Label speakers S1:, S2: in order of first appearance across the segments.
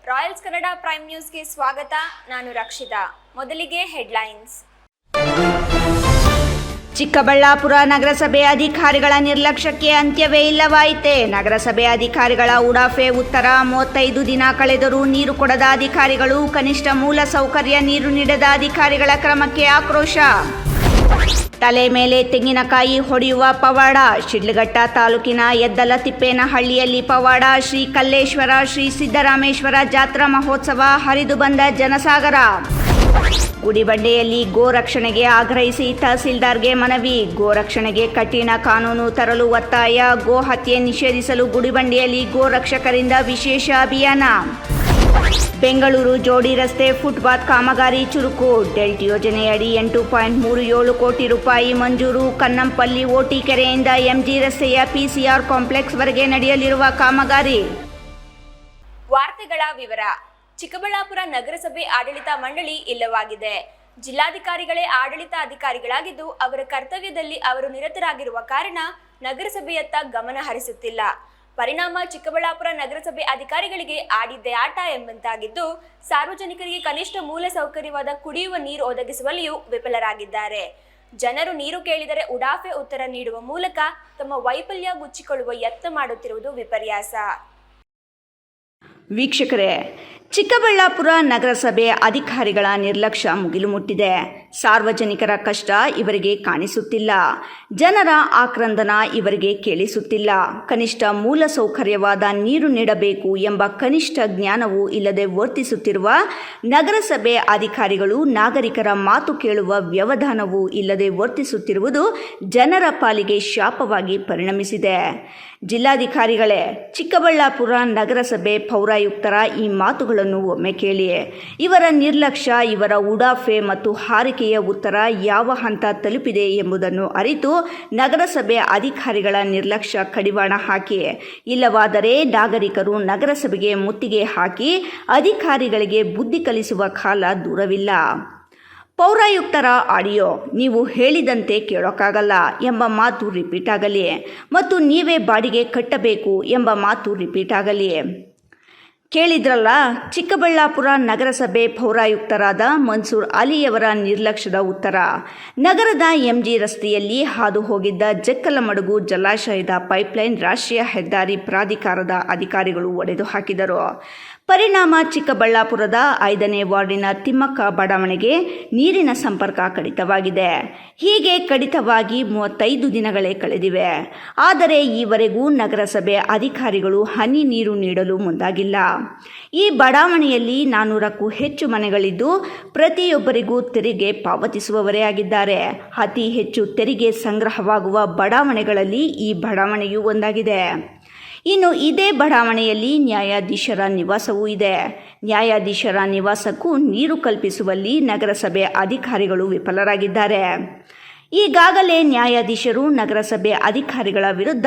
S1: Royals Kannada prime ನ್ಯೂಸ್ಗೆ ಸ್ವಾಗತ. ನಾನು ರಕ್ಷಿತಾ. ಮೊದಲಿಗೆ ಹೆಡ್ಲೈನ್ಸ್.
S2: ಚಿಕ್ಕಬಳ್ಳಾಪುರ ನಗರಸಭೆ ಅಧಿಕಾರಿಗಳ ನಿರ್ಲಕ್ಷ್ಯಕ್ಕೆ ಅಂತ್ಯವೇ ಇಲ್ಲವಾಯಿತೆ. ನಗರಸಭೆ ಅಧಿಕಾರಿಗಳ ಉಡಾಫೆ ಉತ್ತರ. 35 ದಿನ ಕಳೆದರೂ ನೀರು ಕೊಡದ ಅಧಿಕಾರಿಗಳು, ಕನಿಷ್ಠ ಮೂಲ ಸೌಕರ್ಯ ನೀರು ನೀಡದ ಅಧಿಕಾರಿಗಳ ಕ್ರಮಕ್ಕೆ ಆಕ್ರೋಶ. ತಲೆ ಮೇಲೆ ತೆಂಗಿನಕಾಯಿ ಹೊಡೆಯುವ ಪವಾಡ. ಶಿಡ್ಲಘಟ್ಟ ತಾಲೂಕಿನ ಯದ್ದಲತಿಪ್ಪೇನಹಳ್ಳಿಯಲ್ಲಿ ಪವಾಡ. ಶ್ರೀ ಕಲ್ಲೇಶ್ವರ ಶ್ರೀ ಸಿದ್ದರಾಮೇಶ್ವರ ಜಾತ್ರಾ ಮಹೋತ್ಸವ. ಹರಿದು ಬಂದ ಜನಸಾಗರ. ಗುಡಿಬಂಡೆಯಲ್ಲಿ ಗೋ ರಕ್ಷಣೆಗೆ ಆಗ್ರಹಿಸಿ ತಹಸೀಲ್ದಾರ್ಗೆ ಮನವಿ. ಗೋ ರಕ್ಷಣೆಗೆ ಕಠಿಣ ಕಾನೂನು ತರಲು ಒತ್ತಾಯ. ಗೋ ಹತ್ಯೆ ನಿಷೇಧಿಸಲು ಗುಡಿಬಂಡೆಯಲ್ಲಿ ಗೋ ರಕ್ಷಕರಿಂದ ವಿಶೇಷ ಅಭಿಯಾನ. ಬೆಂಗಳೂರು ಜೋಡಿ ರಸ್ತೆ ಫುಟ್ಪಾತ್ ಕಾಮಗಾರಿ ಚುರುಕು. ಡೆಲ್ಟ್ ಯೋಜನೆಯಡಿ 8.37 ಕೋಟಿ ರೂಪಾಯಿ ಮಂಜೂರು. ಕನ್ನಂಪಲ್ಲಿ ಓಟಿ ಕೆರೆಯಿಂದ ಎಂಜಿ ರಸ್ತೆಯ ಪಿಸಿಆರ್ ಕಾಂಪ್ಲೆಕ್ಸ್ ವರೆಗೆ ನಡೆಯಲಿರುವ ಕಾಮಗಾರಿ.
S1: ವಾರ್ತೆಗಳ ವಿವರ. ಚಿಕ್ಕಬಳ್ಳಾಪುರ ನಗರಸಭೆ ಆಡಳಿತ ಮಂಡಳಿ ಇಲ್ಲವಾಗಿದೆ. ಜಿಲ್ಲಾಧಿಕಾರಿಗಳೇ ಆಡಳಿತ ಅಧಿಕಾರಿಗಳಾಗಿದ್ದು ಅವರ ಕರ್ತವ್ಯದಲ್ಲಿ ಅವರು ನಿರತರಾಗಿರುವ ಕಾರಣ ನಗರಸಭೆಯತ್ತ ಗಮನ ಹರಿಸುತ್ತಿಲ್ಲ. ಪರಿಣಾಮ ಚಿಕ್ಕಬಳ್ಳಾಪುರ ನಗರಸಭೆ ಅಧಿಕಾರಿಗಳಿಗೆ ಆಡಿದ್ದೇ ಆಟ ಎಂಬಂತಾಗಿದ್ದು, ಸಾರ್ವಜನಿಕರಿಗೆ ಕನಿಷ್ಠ ಮೂಲ ಸೌಕರ್ಯವಾದ ಕುಡಿಯುವ ನೀರು ಒದಗಿಸುವಲ್ಲಿಯೂ ವಿಫಲರಾಗಿದ್ದಾರೆ. ಜನರು ನೀರು ಕೇಳಿದರೆ ಉಡಾಫೆ ಉತ್ತರ ನೀಡುವ ಮೂಲಕ ತಮ್ಮ ವೈಫಲ್ಯ ಮುಚ್ಚಿಕೊಳ್ಳುವ ಯತ್ನ ಮಾಡುತ್ತಿರುವುದು ವಿಪರ್ಯಾಸ.
S2: ವೀಕ್ಷಕರೇ, ಚಿಕ್ಕಬಳ್ಳಾಪುರ ನಗರಸಭೆ ಅಧಿಕಾರಿಗಳ ನಿರ್ಲಕ್ಷ್ಯ ಮುಗಿಲು ಮುಟ್ಟಿದೆ. ಸಾರ್ವಜನಿಕರ ಕಷ್ಟ ಇವರಿಗೆ ಕಾಣಿಸುತ್ತಿಲ್ಲ. ಜನರ ಆಕ್ರಂದನ ಇವರಿಗೆ ಕೇಳಿಸುತ್ತಿಲ್ಲ. ಕನಿಷ್ಠ ಮೂಲ ಸೌಕರ್ಯವಾದ ನೀರು ನೀಡಬೇಕು ಎಂಬ ಕನಿಷ್ಠ ಜ್ಞಾನವೂ ಇಲ್ಲದೆ ವರ್ತಿಸುತ್ತಿರುವ ನಗರಸಭೆ ಅಧಿಕಾರಿಗಳು ನಾಗರಿಕರ ಮಾತು ಕೇಳುವ ವ್ಯವಧಾನವೂ ಇಲ್ಲದೆ ವರ್ತಿಸುತ್ತಿರುವುದು ಜನರ ಪಾಲಿಗೆ ಶಾಪವಾಗಿ ಪರಿಣಮಿಸಿದೆ. ಜಿಲ್ಲಾಧಿಕಾರಿಗಳೇ, ಚಿಕ್ಕಬಳ್ಳಾಪುರ ನಗರಸಭೆ ಪೌರಾಯುಕ್ತರ ಈ ಮಾತುಗಳನ್ನು ಒಮ್ಮೆ ಕೇಳಿ. ಇವರ ನಿರ್ಲಕ್ಷ್ಯ, ಇವರ ಉಡಾಫೆ ಮತ್ತು ಹಾರಿಕೆಯ ಉತ್ತರ ಯಾವ ಹಂತ ತಲುಪಿದೆ ಎಂಬುದನ್ನು ಅರಿತು ನಗರಸಭೆ ಅಧಿಕಾರಿಗಳ ನಿರ್ಲಕ್ಷ್ಯ ಕಡಿವಾಣ ಹಾಕಿ. ಇಲ್ಲವಾದರೆ ನಾಗರಿಕರು ನಗರಸಭೆಗೆ ಮುತ್ತಿಗೆ ಹಾಕಿ ಅಧಿಕಾರಿಗಳಿಗೆ ಬುದ್ಧಿ ಕಲಿಸುವ ಕಾಲ ದೂರವಿಲ್ಲ. ಪೌರಾಯುಕ್ತರ ಆಡಿಯೋ ನೀವು ಹೇಳಿದಂತೆ ಕೇಳೋಕ್ಕಾಗಲ್ಲ ಎಂಬ ಮಾತು ರಿಪೀಟ್ ಆಗಲಿ ಮತ್ತು ನೀವೇ ಬಾಡಿಗೆ ಕಟ್ಟಬೇಕು ಎಂಬ ಮಾತು ರಿಪೀಟ್ ಆಗಲಿ. ಕೇಳಿದ್ರಲ್ಲ, ಚಿಕ್ಕಬಳ್ಳಾಪುರ ನಗರಸಭೆ ಪೌರಾಯುಕ್ತರಾದ ಮನ್ಸೂರ್ ಅಲಿಯವರ ನಿರ್ಲಕ್ಷ್ಯದ ಉತ್ತರ. ನಗರದ ಎಂಜಿ ರಸ್ತೆಯಲ್ಲಿ ಹಾದು ಹೋಗಿದ್ದ ಜಕ್ಕಲಮಡುಗು ಜಲಾಶಯದ ಪೈಪ್ಲೈನ್ ರಾಷ್ಟ್ರೀಯ ಹೆದ್ದಾರಿ ಪ್ರಾಧಿಕಾರದ ಅಧಿಕಾರಿಗಳು ಒಡೆದು ಹಾಕಿದರು. ಪರಿಣಾಮ ಚಿಕ್ಕಬಳ್ಳಾಪುರದ 5ನೇ ವಾರ್ಡಿನ ತಿಮ್ಮಕ್ಕ ಬಡಾವಣೆಗೆ ನೀರಿನ ಸಂಪರ್ಕ ಕಡಿತವಾಗಿದೆ. ಹೀಗೆ ಕಡಿತವಾಗಿ 35 ದಿನಗಳೇ ಕಳೆದಿವೆ. ಆದರೆ ಈವರೆಗೂ ನಗರಸಭೆ ಅಧಿಕಾರಿಗಳು ಹನಿ ನೀರು ನೀಡಲು ಮುಂದಾಗಿಲ್ಲ. ಈ ಬಡಾವಣೆಯಲ್ಲಿ 400ಕ್ಕೂ ಹೆಚ್ಚು ಮನೆಗಳಿದ್ದು ಪ್ರತಿಯೊಬ್ಬರಿಗೂ ತೆರಿಗೆ ಪಾವತಿಸುವವರೇ ಆಗಿದ್ದಾರೆ. ಅತಿ ಹೆಚ್ಚು ತೆರಿಗೆ ಸಂಗ್ರಹವಾಗುವ ಬಡಾವಣೆಗಳಲ್ಲಿ ಈ ಬಡಾವಣೆಯೂ ಒಂದಾಗಿದೆ. ಇನ್ನು ಇದೇ ಬಡಾವಣೆಯಲ್ಲಿ ನ್ಯಾಯಾಧೀಶರ ನಿವಾಸವೂ ಇದೆ. ನ್ಯಾಯಾಧೀಶರ ನಿವಾಸಕ್ಕೂ ನೀರು ಕಲ್ಪಿಸುವಲ್ಲಿ ನಗರಸಭೆ ಅಧಿಕಾರಿಗಳು ವಿಫಲರಾಗಿದ್ದಾರೆ. ಈಗಾಗಲೇ ನ್ಯಾಯಾಧೀಶರು ನಗರಸಭೆ ಅಧಿಕಾರಿಗಳ ವಿರುದ್ಧ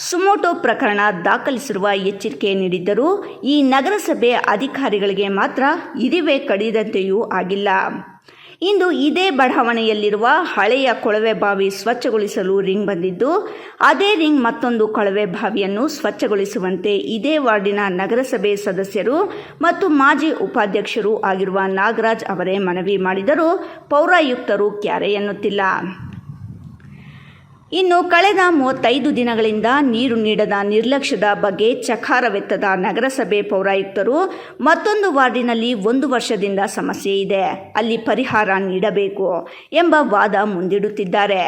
S2: ಸುಮೋಟೋ ಪ್ರಕರಣ ದಾಖಲಿಸಿರುವ ಎಚ್ಚರಿಕೆ ನೀಡಿದ್ದರೂ ಈ ನಗರಸಭೆ ಅಧಿಕಾರಿಗಳಿಗೆ ಮಾತ್ರ ಇರಿವೆ ಕಡಿದಂತೆಯೂ ಆಗಿಲ್ಲ. ಇಂದು ಇದೇ ಬಡಾವಣೆಯಲ್ಲಿರುವ ಹಳೆಯ ಕೊಳವೆ ಬಾವಿ ಸ್ವಚ್ಛಗೊಳಿಸಲು ರಿಂಗ್ ಬಂದಿದ್ದು, ಅದೇ ರಿಂಗ್ ಮತ್ತೊಂದು ಕೊಳವೆ ಬಾವಿಯನ್ನು ಸ್ವಚ್ಛಗೊಳಿಸುವಂತೆ ಇದೇ ವಾರ್ಡಿನ ನಗರಸಭೆ ಸದಸ್ಯರು ಮತ್ತು ಮಾಜಿ ಉಪಾಧ್ಯಕ್ಷರು ಆಗಿರುವ ನಾಗರಾಜ್ ಅವರೇ ಮನವಿ ಮಾಡಿದರೂ ಪೌರಾಯುಕ್ತರು ಕ್ಯಾರೆ ಎನ್ನುತ್ತಿಲ್ಲ. ಇನ್ನು ಕಳೆದ 35 ದಿನಗಳಿಂದ ನೀರು ನೀಡದ ನಿರ್ಲಕ್ಷ್ಯದ ಬಗ್ಗೆ ಚಕಾರವೆತ್ತದ ನಗರಸಭೆ ಪೌರಾಯುಕ್ತರು ಮತ್ತೊಂದು ವಾರ್ಡಿನಲ್ಲಿ 1 ವರ್ಷದಿಂದ ಸಮಸ್ಯೆ ಇದೆ, ಅಲ್ಲಿ ಪರಿಹಾರ ನೀಡಬೇಕು ಎಂಬ ವಾದ ಮುಂದಿಡುತ್ತಿದ್ದಾರೆ.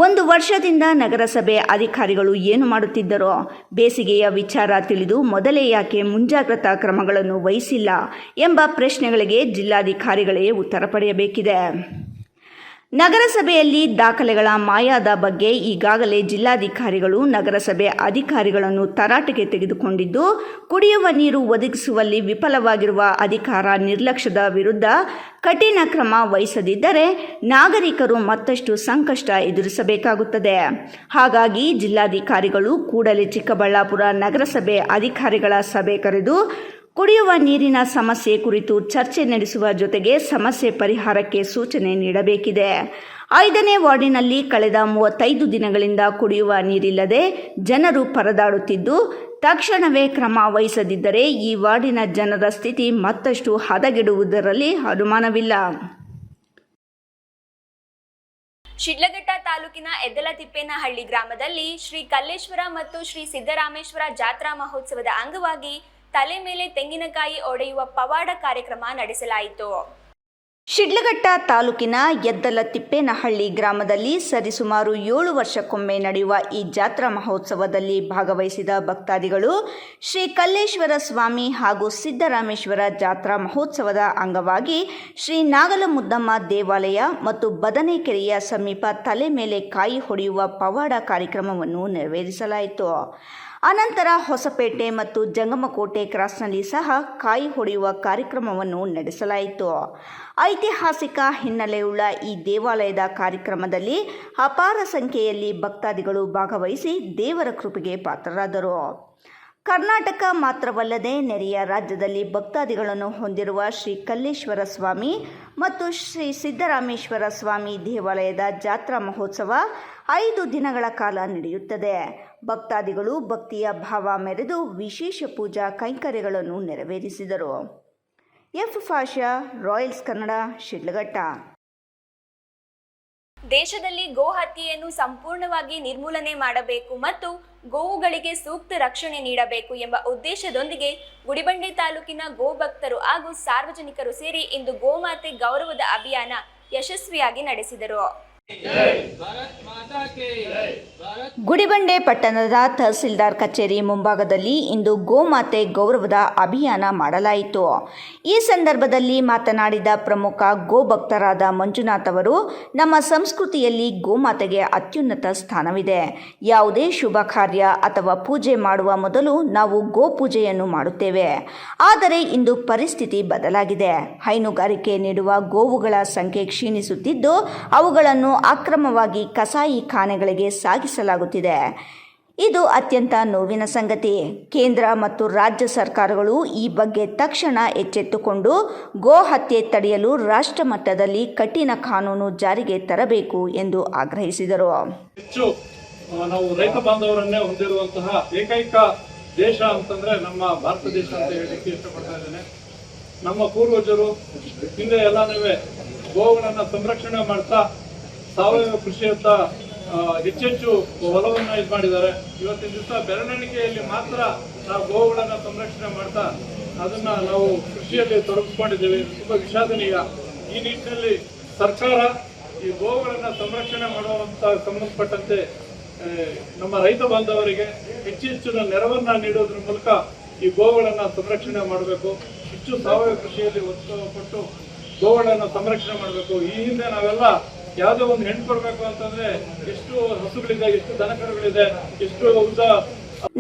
S2: 1 ವರ್ಷದಿಂದ ನಗರಸಭೆ ಅಧಿಕಾರಿಗಳು ಏನು ಮಾಡುತ್ತಿದ್ದರೋ, ಬೇಸಿಗೆಯ ವಿಚಾರ ತಿಳಿದು ಮೊದಲೇ ಯಾಕೆ ಮುಂಜಾಗ್ರತಾ ಕ್ರಮಗಳನ್ನು ವಹಿಸಿಲ್ಲ ಎಂಬ ಪ್ರಶ್ನೆಗಳಿಗೆ ಜಿಲ್ಲಾಧಿಕಾರಿಗಳೇ ಉತ್ತರ ಪಡೆಯಬೇಕಿದೆ. ನಗರಸಭೆಯಲ್ಲಿ ದಾಖಲೆಗಳ ಮಾಯದ ಬಗ್ಗೆ ಈಗಾಗಲೇ ಜಿಲ್ಲಾಧಿಕಾರಿಗಳು ನಗರಸಭೆ ಅಧಿಕಾರಿಗಳನ್ನು ತರಾಟೆಗೆ ತೆಗೆದುಕೊಂಡಿದ್ದು, ಕುಡಿಯುವ ನೀರು ಒದಗಿಸುವಲ್ಲಿ ವಿಫಲವಾಗಿರುವ ಅಧಿಕಾರ ನಿರ್ಲಕ್ಷ್ಯದ ವಿರುದ್ಧ ಕಠಿಣ ಕ್ರಮ ವಹಿಸದಿದ್ದರೆ ನಾಗರಿಕರು ಮತ್ತಷ್ಟು ಸಂಕಷ್ಟ ಎದುರಿಸಬೇಕಾಗುತ್ತದೆ. ಹಾಗಾಗಿ ಜಿಲ್ಲಾಧಿಕಾರಿಗಳು ಕೂಡಲೇ ಚಿಕ್ಕಬಳ್ಳಾಪುರ ನಗರಸಭೆ ಅಧಿಕಾರಿಗಳ ಸಭೆ ಕರೆದು ಕುಡಿಯುವ ನೀರಿನ ಸಮಸ್ಯೆ ಕುರಿತು ಚರ್ಚೆ ನಡೆಸುವ ಜೊತೆಗೆ ಸಮಸ್ಯೆ ಪರಿಹಾರಕ್ಕೆ ಸೂಚನೆ ನೀಡಬೇಕಿದೆ. 5ನೇ ವಾರ್ಡಿನಲ್ಲಿ ಕಳೆದ 35 ದಿನಗಳಿಂದ ಕುಡಿಯುವ ನೀರಿಲ್ಲದೆ ಜನರು ಪರದಾಡುತ್ತಿದ್ದು, ತಕ್ಷಣವೇ ಕ್ರಮ ವಹಿಸದಿದ್ದರೆ ಈ ವಾರ್ಡಿನ ಜನರ ಸ್ಥಿತಿ ಮತ್ತಷ್ಟು ಹದಗೆಡುವುದರಲ್ಲಿ ಅನುಮಾನವಿಲ್ಲ.
S1: ಶಿಡ್ಲಘಟ್ಟ ತಾಲೂಕಿನ ಎದ್ದಲತಿಪ್ಪೇನಹಳ್ಳಿ ಗ್ರಾಮದಲ್ಲಿ ಶ್ರೀ ಕಲ್ಲೇಶ್ವರ ಮತ್ತು ಶ್ರೀ ಸಿದ್ದರಾಮೇಶ್ವರ ಜಾತ್ರಾ ಮಹೋತ್ಸವದ ಅಂಗವಾಗಿ ತಲೆ ಮೇಲೆ ತೆಂಗಿನಕಾಯಿ ಒಡೆಯುವ ಪವಾಡ ಕಾರ್ಯಕ್ರಮ ನಡೆಸಲಾಯಿತು.
S2: ಶಿಡ್ಲಘಟ್ಟ ತಾಲೂಕಿನ ಎದ್ದಲತಿಪ್ಪೇನಹಳ್ಳಿ ಗ್ರಾಮದಲ್ಲಿ ಸರಿಸುಮಾರು 7 ವರ್ಷಕ್ಕೊಮ್ಮೆ ನಡೆಯುವ ಈ ಜಾತ್ರಾ ಮಹೋತ್ಸವದಲ್ಲಿ ಭಾಗವಹಿಸಿದ ಭಕ್ತಾದಿಗಳು ಶ್ರೀ ಕಲ್ಲೇಶ್ವರ ಸ್ವಾಮಿ ಹಾಗೂ ಸಿದ್ದರಾಮೇಶ್ವರ ಜಾತ್ರಾ ಮಹೋತ್ಸವದ ಅಂಗವಾಗಿ ಶ್ರೀ ನಾಗಲಮುದ್ದಮ್ಮ ದೇವಾಲಯ ಮತ್ತು ಬದನೆಕೆರೆಯ ಸಮೀಪ ತಲೆ ಮೇಲೆ ಕಾಯಿ ಹೊಡೆಯುವ ಪವಾಡ ಕಾರ್ಯಕ್ರಮವನ್ನು ನೆರವೇರಿಸಲಾಯಿತು. ಅನಂತರ ಹೊಸಪೇಟೆ ಮತ್ತು ಜಂಗಮಕೋಟೆ ಕ್ರಾಸ್ನಲ್ಲಿ ಸಹ ಕಾಯಿ ಹೊಡೆಯುವ ಕಾರ್ಯಕ್ರಮವನ್ನು ನಡೆಸಲಾಯಿತು. ಐತಿಹಾಸಿಕ ಹಿನ್ನೆಲೆಯುಳ್ಳ ಈ ದೇವಾಲಯದ ಕಾರ್ಯಕ್ರಮದಲ್ಲಿ ಅಪಾರ ಸಂಖ್ಯೆಯಲ್ಲಿ ಭಕ್ತಾದಿಗಳು ಭಾಗವಹಿಸಿ ದೇವರ ಕೃಪೆಗೆ ಪಾತ್ರರಾದರು. ಕರ್ನಾಟಕ ಮಾತ್ರವಲ್ಲದೆ ನೆರೆಯ ರಾಜ್ಯದಲ್ಲಿ ಭಕ್ತಾದಿಗಳನ್ನು ಹೊಂದಿರುವ ಶ್ರೀ ಕಲ್ಲೇಶ್ವರ ಸ್ವಾಮಿ ಮತ್ತು ಶ್ರೀ ಸಿದ್ದರಾಮೇಶ್ವರ ಸ್ವಾಮಿ ದೇವಾಲಯದ ಜಾತ್ರಾ ಮಹೋತ್ಸವ 5 ದಿನಗಳ ಕಾಲ ನಡೆಯುತ್ತದೆ. ಭಕ್ತಾದಿಗಳು ಭಕ್ತಿಯ ಭಾವ ಮೆರೆದು ವಿಶೇಷ ಪೂಜಾ ಕೈಂಕರ್ಯಗಳನ್ನು ನೆರವೇರಿಸಿದರು. ಎಫ್ ಫಾಷಾ, ರಾಯಲ್ಸ್ ಕನ್ನಡ, ಶಿಡ್ಲಘಟ್ಟ.
S1: ದೇಶದಲ್ಲಿ ಗೋ ಹತ್ಯೆಯನ್ನು ಸಂಪೂರ್ಣವಾಗಿ ನಿರ್ಮೂಲನೆ ಮಾಡಬೇಕು ಮತ್ತು ಗೋವುಗಳಿಗೆ ಸೂಕ್ತ ರಕ್ಷಣೆ ನೀಡಬೇಕು ಎಂಬ ಉದ್ದೇಶದೊಂದಿಗೆ ಗುಡಿಬಂಡೆ ತಾಲೂಕಿನ ಗೋ ಭಕ್ತರು ಹಾಗೂ ಸಾರ್ವಜನಿಕರು ಸೇರಿ ಇಂದು ಗೋಮಾತೆ ಗೌರವದ ಅಭಿಯಾನ ಯಶಸ್ವಿಯಾಗಿ ನಡೆಸಿದರು.
S2: ಗುಡಿಬಂಡೆ ಪಟ್ಟಣದ ತಹಸೀಲ್ದಾರ್ ಕಚೇರಿ ಮುಂಭಾಗದಲ್ಲಿ ಇಂದು ಗೋಮಾತೆ ಗೌರವದ ಅಭಿಯಾನ ಮಾಡಲಾಯಿತು. ಈ ಸಂದರ್ಭದಲ್ಲಿ ಮಾತನಾಡಿದ ಪ್ರಮುಖ ಗೋ ಭಕ್ತರಾದ ಮಂಜುನಾಥ್ ಅವರು, ನಮ್ಮ ಸಂಸ್ಕೃತಿಯಲ್ಲಿ ಗೋಮಾತೆಗೆ ಅತ್ಯುನ್ನತ ಸ್ಥಾನವಿದೆ. ಯಾವುದೇ ಶುಭ ಕಾರ್ಯ ಅಥವಾ ಪೂಜೆ ಮಾಡುವ ಮೊದಲು ನಾವು ಗೋ ಪೂಜೆಯನ್ನು ಮಾಡುತ್ತೇವೆ. ಆದರೆ ಇಂದು ಪರಿಸ್ಥಿತಿ ಬದಲಾಗಿದೆ. ಹೈನುಗಾರಿಕೆ ನೀಡುವ ಗೋವುಗಳ ಸಂಖ್ಯೆ ಕ್ಷೀಣಿಸುತ್ತಿದ್ದು ಅವುಗಳನ್ನು ಅಕ್ರಮವಾಗಿ ಕಸಾಯಿ ಖಾನೆಗಳಿಗೆ ಸಾಗಿಸಲಾಗುತ್ತಿದೆ. ಇದು ಅತ್ಯಂತ ನೋವಿನ ಸಂಗತಿ. ಕೇಂದ್ರ ಮತ್ತು ರಾಜ್ಯ ಸರ್ಕಾರಗಳು ಈ ಬಗ್ಗೆ ತಕ್ಷಣ ಎಚ್ಚೆತ್ತುಕೊಂಡು ಗೋ ಹತ್ಯೆ ತಡೆಯಲು ರಾಷ್ಟ್ರ ಮಟ್ಟದಲ್ಲಿ ಕಠಿಣ ಕಾನೂನು ಜಾರಿಗೆ ತರಬೇಕು ಎಂದು ಆಗ್ರಹಿಸಿದರು.
S3: ಹೆಚ್ಚು ನಾವು ರೈತ ಬಾಂಧವರನ್ನೇ ಹೊಂದಿರುವಂತಹ ಏಕೈಕ ದೇಶ ಅಂತಂದ್ರೆ ನಮ್ಮ ಭಾರತ ದೇಶ ಅಂತ ಹೇಳಲಿಕ್ಕೆ ಇಷ್ಟಪಡ್ತಾ ಇದ್ದೇನೆ. ನಮ್ಮ ಪೂರ್ವಜರು ಹಿಂದೆ ಎಲ್ಲಾನುವೆ ಗೋವುಗಳನ್ನ ಸಂರಕ್ಷಣೆ ಮಾಡ್ತಾ ಸಾವಯವ ಕೃಷಿಯತ್ತ ಹೆಚ್ಚೆಚ್ಚು ಹೊಲವನ್ನ ಇದು ಮಾಡಿದ್ದಾರೆ. ಇವತ್ತಿನ ದಿವಸ ಬೆರಳೆಣಿಕೆಯಲ್ಲಿ ಮಾತ್ರ ನಾವು ಗೋವುಗಳನ್ನ ಸಂರಕ್ಷಣೆ ಮಾಡ್ತಾ ಅದನ್ನ ನಾವು ಕೃಷಿಯಲ್ಲಿ ತೊಡಗಿಸ್ಕೊಂಡಿದ್ದೇವೆ. ತುಂಬಾ ವಿಷಾದನೀಯ. ಈ ನಿಟ್ಟಿನಲ್ಲಿ ಸರ್ಕಾರ ಈ ಗೋವುಗಳನ್ನ ಸಂರಕ್ಷಣೆ ಮಾಡುವಂತ ಸಂಬಂಧಪಟ್ಟಂತೆ ನಮ್ಮ ರೈತ ಬಾಂಧವರಿಗೆ ಹೆಚ್ಚಿನ ನೆರವನ್ನ ನೀಡೋದ್ರ ಮೂಲಕ ಈ ಗೋವುಗಳನ್ನ ಸಂರಕ್ಷಣೆ ಮಾಡಬೇಕು. ಹೆಚ್ಚು ಸಾವಯವ ಕೃಷಿಯಲ್ಲಿ ಒತ್ತು ಕೊಟ್ಟು ಗೋವುಗಳನ್ನ ಸಂರಕ್ಷಣೆ ಮಾಡಬೇಕು. ಈ ಹಿಂದೆ ನಾವೆಲ್ಲ ಯಾವುದೋ ಒಂದು ಹೆಣ್ಣು ಕೊಡ್ಬೇಕು ಅಂತಂದ್ರೆ ಎಷ್ಟು ಹಸುಗಳಿದೆ, ಎಷ್ಟು ದನಕರುಗಳಿದೆ, ಎಷ್ಟು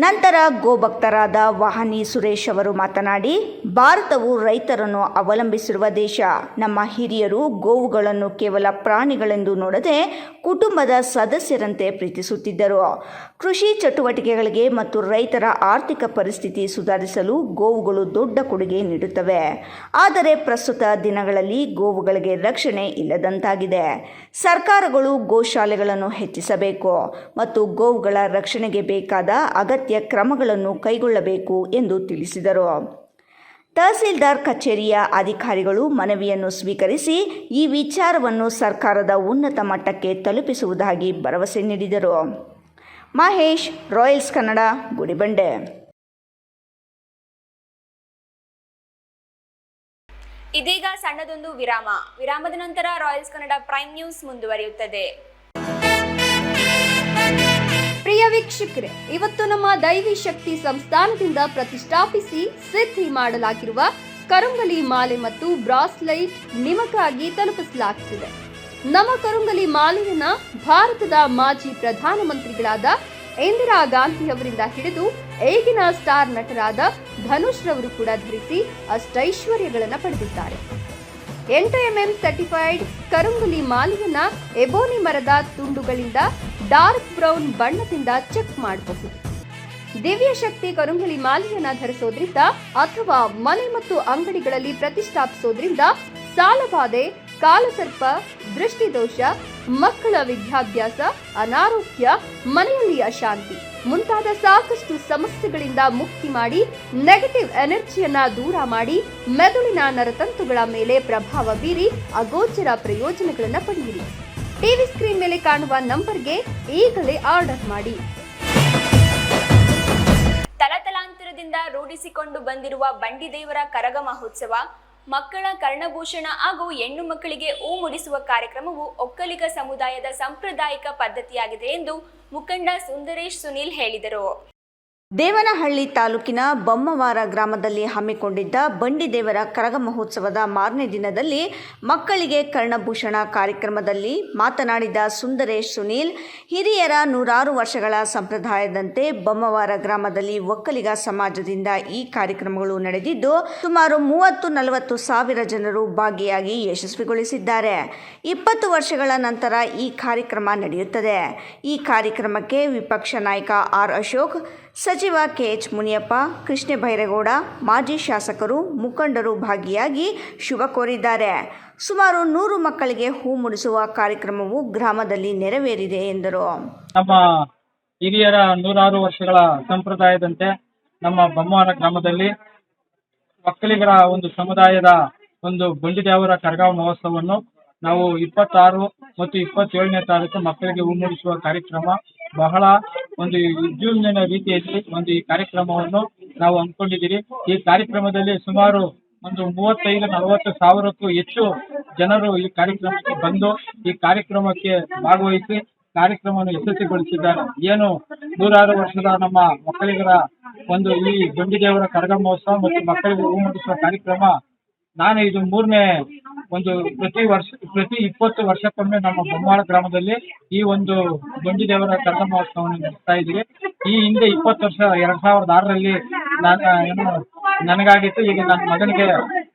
S2: ನಂತರ ಗೋಭಕ್ತರಾದ ವಾಹನಿ ಸುರೇಶ್ ಅವರು ಮಾತನಾಡಿ, ಭಾರತವು ರೈತರನ್ನು ಅವಲಂಬಿಸಿರುವ ದೇಶ. ನಮ್ಮ ಹಿರಿಯರು ಗೋವುಗಳನ್ನು ಕೇವಲ ಪ್ರಾಣಿಗಳೆಂದು ನೋಡದೆ ಕುಟುಂಬದ ಸದಸ್ಯರಂತೆ ಪ್ರೀತಿಸುತ್ತಿದ್ದರು. ಕೃಷಿ ಚಟುವಟಿಕೆಗಳಿಗೆ ಮತ್ತು ರೈತರ ಆರ್ಥಿಕ ಪರಿಸ್ಥಿತಿ ಸುಧಾರಿಸಲು ಗೋವುಗಳು ದೊಡ್ಡ ಕೊಡುಗೆ ನೀಡುತ್ತವೆ. ಆದರೆ ಪ್ರಸ್ತುತ ದಿನಗಳಲ್ಲಿ ಗೋವುಗಳಿಗೆ ರಕ್ಷಣೆ ಇಲ್ಲದಂತಾಗಿದೆ. ಸರ್ಕಾರಗಳು ಗೋಶಾಲೆಗಳನ್ನು ಹೆಚ್ಚಿಸಬೇಕು ಮತ್ತು ಗೋವುಗಳ ರಕ್ಷಣೆಗೆ ಬೇಕಾದ ಅಗತ್ಯ ಕ್ರಮಗಳನ್ನು ಕೈಗೊಳ್ಳಬೇಕು ಎಂದು ತಿಳಿಸಿದರು. ತಹಸೀಲ್ದಾರ್ ಕಚೇರಿಯ ಅಧಿಕಾರಿಗಳು ಮನವಿಯನ್ನು ಸ್ವೀಕರಿಸಿ ಈ ವಿಚಾರವನ್ನು ಸರ್ಕಾರದ ಉನ್ನತ ಮಟ್ಟಕ್ಕೆ ತಲುಪಿಸುವುದಾಗಿ ಭರವಸೆ ನೀಡಿದರು. ಮಹೇಶ್, ರಾಯಲ್ಸ್ ಕನ್ನಡ, ಗುಡಿಬಂಡೆ.
S1: ಇದೀಗ ಸಣ್ಣದೊಂದು ವಿರಾಮದ ನಂತರ ರಾಯಲ್ಸ್ ಕನ್ನಡ ಪ್ರೈಮ್ ನ್ಯೂಸ್ ಮುಂದುವರಿಯುತ್ತದೆ.
S4: ಪ್ರಿಯ ವೀಕ್ಷಕರೇ, ಇವತ್ತು ನಮ್ಮ ದೈವಿ ಶಕ್ತಿ ಸಂಸ್ಥಾನದಿಂದ ಪ್ರತಿಷ್ಠಾಪಿಸಿ ಸಿದ್ಧಿ ಮಾಡಲಾಗಿರುವ ಕರುಂಗಲಿ ಮಾಲೆ ಮತ್ತು ಬ್ರಾಸ್ಲೈಟ್ ನಿಮಗಾಗಿ ತಲುಪಿಸಲಾಗುತ್ತಿದೆ. ನಮ್ಮ ಕರುಂಗಲಿ ಮಾಲೆಯನ್ನ ಭಾರತದ ಮಾಜಿ ಪ್ರಧಾನಮಂತ್ರಿಗಳಾದ ಇಂದಿರಾ ಗಾಂಧಿ ಅವರಿಂದ ಹಿಡಿದು ಈಗಿನ ಸ್ಟಾರ್ ನಟರಾದ ಧನುಷ್ ರವರು ಕೂಡ ಧರಿಸಿ ಅಷ್ಟೈಶ್ವರ್ಯಗಳನ್ನು ಪಡೆದಿದ್ದಾರೆ. 8mm ಸರ್ಟಿಫೈಡ್ ಕರುಂಗಲಿ ಮಾಲೆಯನ್ನ ಎಬೋನಿ ಮರದ ತುಂಡುಗಳಿಂದ ಡಾರ್ಕ್ ಬ್ರೌನ್ ಬಣ್ಣದಿಂದ ಚೆಕ್ ಮಾಡಬಹುದು. ದಿವ್ಯ ಶಕ್ತಿ ಕರುಂಗಲಿ ಮಾಲೆಯನ್ನ ಧರಿಸೋದ್ರಿಂದ ಅಥವಾ ಮನೆ ಮತ್ತು ಅಂಗಡಿಗಳಲ್ಲಿ ಪ್ರತಿಷ್ಠಾಪಿಸೋದ್ರಿಂದ ಸಾಲಬಾಧೆ, ಕಾಲಸರ್ಪ, ದೃಷ್ಟಿದೋಷ, ಮಕ್ಕಳ ವಿದ್ಯಾಭ್ಯಾಸ, ಅನಾರೋಗ್ಯ, ಮನೆಯಲ್ಲಿ ಅಶಾಂತಿ ಮುಂತಾದ ಸಾಕಷ್ಟು ಸಮಸ್ಯೆಗಳಿಂದ ಮುಕ್ತಿ ಮಾಡಿ ನೆಗೆಟಿವ್ ಎನರ್ಜಿಯನ್ನ ದೂರ ಮಾಡಿ ಮೆದುಳಿನ ನರತಂತುಗಳ ಮೇಲೆ ಪ್ರಭಾವ ಬೀರಿ ಅಗೋಚರ ಪ್ರಯೋಜನಗಳನ್ನು ಪಡೆಯಿರಿ. ಟಿವಿ ಸ್ಕ್ರೀನ್ ಮೇಲೆ ಕಾಣುವ ನಂಬರ್ಗೆ ಈಗಲೇ ಆರ್ಡರ್ ಮಾಡಿ.
S1: ತಲತಲಾಂತರದಿಂದ ರೂಢಿಸಿಕೊಂಡು ಬಂದಿರುವ ಬಂಡಿದೇವರ ಕರಗ ಮಹೋತ್ಸವ, ಮಕ್ಕಳ ಕರ್ಣಭೂಷಣ ಹಾಗೂ ಹೆಣ್ಣು ಮಕ್ಕಳಿಗೆ ಹೂ ಮುಡಿಸುವ ಕಾರ್ಯಕ್ರಮವು ಒಕ್ಕಲಿಗ ಸಮುದಾಯದ ಸಾಂಪ್ರದಾಯಿಕ ಪದ್ಧತಿಯಾಗಿದೆ ಎಂದು ಮುಖಂಡ ಸುಂದರೇಶ್ ಸುನೀಲ್ ಹೇಳಿದರು.
S2: ದೇವನಹಳ್ಳಿ ತಾಲೂಕಿನ ಬೊಮ್ಮವಾರ ಗ್ರಾಮದಲ್ಲಿ ಹಮ್ಮಿಕೊಂಡಿದ್ದ ಬಂಡಿದೇವರ ಕರಗ ಮಹೋತ್ಸವದ ಮಾರನೇ ದಿನದಲ್ಲಿ ಮಕ್ಕಳಿಗೆ ಕರ್ಣಭೂಷಣ ಕಾರ್ಯಕ್ರಮದಲ್ಲಿ ಮಾತನಾಡಿದ ಸುಂದರೇಶ್ ಸುನೀಲ್, ಹಿರಿಯರ 100 ವರ್ಷಗಳ ಸಂಪ್ರದಾಯದಂತೆ ಬೊಮ್ಮವಾರ ಗ್ರಾಮದಲ್ಲಿ ಒಕ್ಕಲಿಗ ಸಮಾಜದಿಂದ ಈ ಕಾರ್ಯಕ್ರಮಗಳು ನಡೆದಿದ್ದು ಸುಮಾರು 30-40 ಸಾವಿರ ಜನರು ಭಾಗಿಯಾಗಿ ಯಶಸ್ವಿಗೊಳಿಸಿದ್ದಾರೆ. 20 ವರ್ಷಗಳ ನಂತರ ಈ ಕಾರ್ಯಕ್ರಮ ನಡೆಯುತ್ತದೆ. ಈ ಕಾರ್ಯಕ್ರಮಕ್ಕೆ ವಿಪಕ್ಷ ನಾಯಕ ಆರ್ ಅಶೋಕ್, ಸಚಿವ ಕೆಎಚ್ ಮುನಿಯಪ್ಪ, ಕೃಷ್ಣ ಬೈರೇಗೌಡ, ಮಾಜಿ ಶಾಸಕರು, ಮುಖಂಡರು ಭಾಗಿಯಾಗಿ ಶುಭ ಕೋರಿದ್ದಾರೆ. ಸುಮಾರು 100 ಮಕ್ಕಳಿಗೆ ಹೂ ಮುಡಿಸುವ ಕಾರ್ಯಕ್ರಮವು ಗ್ರಾಮದಲ್ಲಿ ನೆರವೇರಿದೆ ಎಂದರು.
S5: ನಮ್ಮ ಹಿರಿಯರ 106 ವರ್ಷಗಳ ಸಂಪ್ರದಾಯದಂತೆ ನಮ್ಮ ಬೊಮ್ಮವಾರ ಗ್ರಾಮದಲ್ಲಿ ಒಕ್ಕಲಿಗರ ಒಂದು ಸಮುದಾಯದ ಒಂದು ಬಂಡಿದೇವರ ಕರಗ ಮಹೋತ್ಸವವನ್ನು ನಾವು 26 ಮತ್ತು 27ನೇ ತಾರೀಕು ಮಕ್ಕಳಿಗೆ ಹೂ ಮುಡಿಸುವ ಕಾರ್ಯಕ್ರಮ ಬಹಳ ಒಂದು ವಿಜೃಂಭಣೆಯ ರೀತಿಯಲ್ಲಿ ಈ ಕಾರ್ಯಕ್ರಮವನ್ನು ನಾವು ಹಮ್ಮಿಕೊಂಡಿದ್ದೀರಿ. ಈ ಕಾರ್ಯಕ್ರಮದಲ್ಲಿ ಸುಮಾರು ಒಂದು 35-40 ಸಾವಿರಕ್ಕೂ ಹೆಚ್ಚು ಜನರು ಈ ಕಾರ್ಯಕ್ರಮಕ್ಕೆ ಬಂದು ಈ ಕಾರ್ಯಕ್ರಮಕ್ಕೆ ಭಾಗವಹಿಸಿ ಕಾರ್ಯಕ್ರಮವನ್ನು ಯಶಸ್ವಿಗೊಳಿಸಿದ್ದಾರೆ. ಏನು 106 ವರ್ಷದ ನಮ್ಮ ಒಕ್ಕಲಿಗರ ಒಂದು ಈ ಬಂಡಿದೇವರ ಕರಗ ಮಹೋತ್ಸವ ಮತ್ತು ಮಕ್ಕಳಿಗೆ ಹೂ ಮುಡಿಸುವ ಕಾರ್ಯಕ್ರಮ, ನಾನು ಇದು 3ನೇ ಒಂದು ಪ್ರತಿ 20 ವರ್ಷಕ್ಕೊಮ್ಮೆ ನಮ್ಮ ಬೊಮ್ಮವಾರ ಗ್ರಾಮದಲ್ಲಿ ಈ ಒಂದು ಬಂಡಿದೇವರ ಕರಗ ಮಹೋತ್ಸವವನ್ನು ನಡೆಸ್ತಾ ಇದ್ದೀವಿ. ಈ ಹಿಂದೆ 20 ವರ್ಷ 2006ರಲ್ಲಿ ನನಗಾಗಿತ್ತು. ಈಗ ನನ್ನ ಮಗನಿಗೆ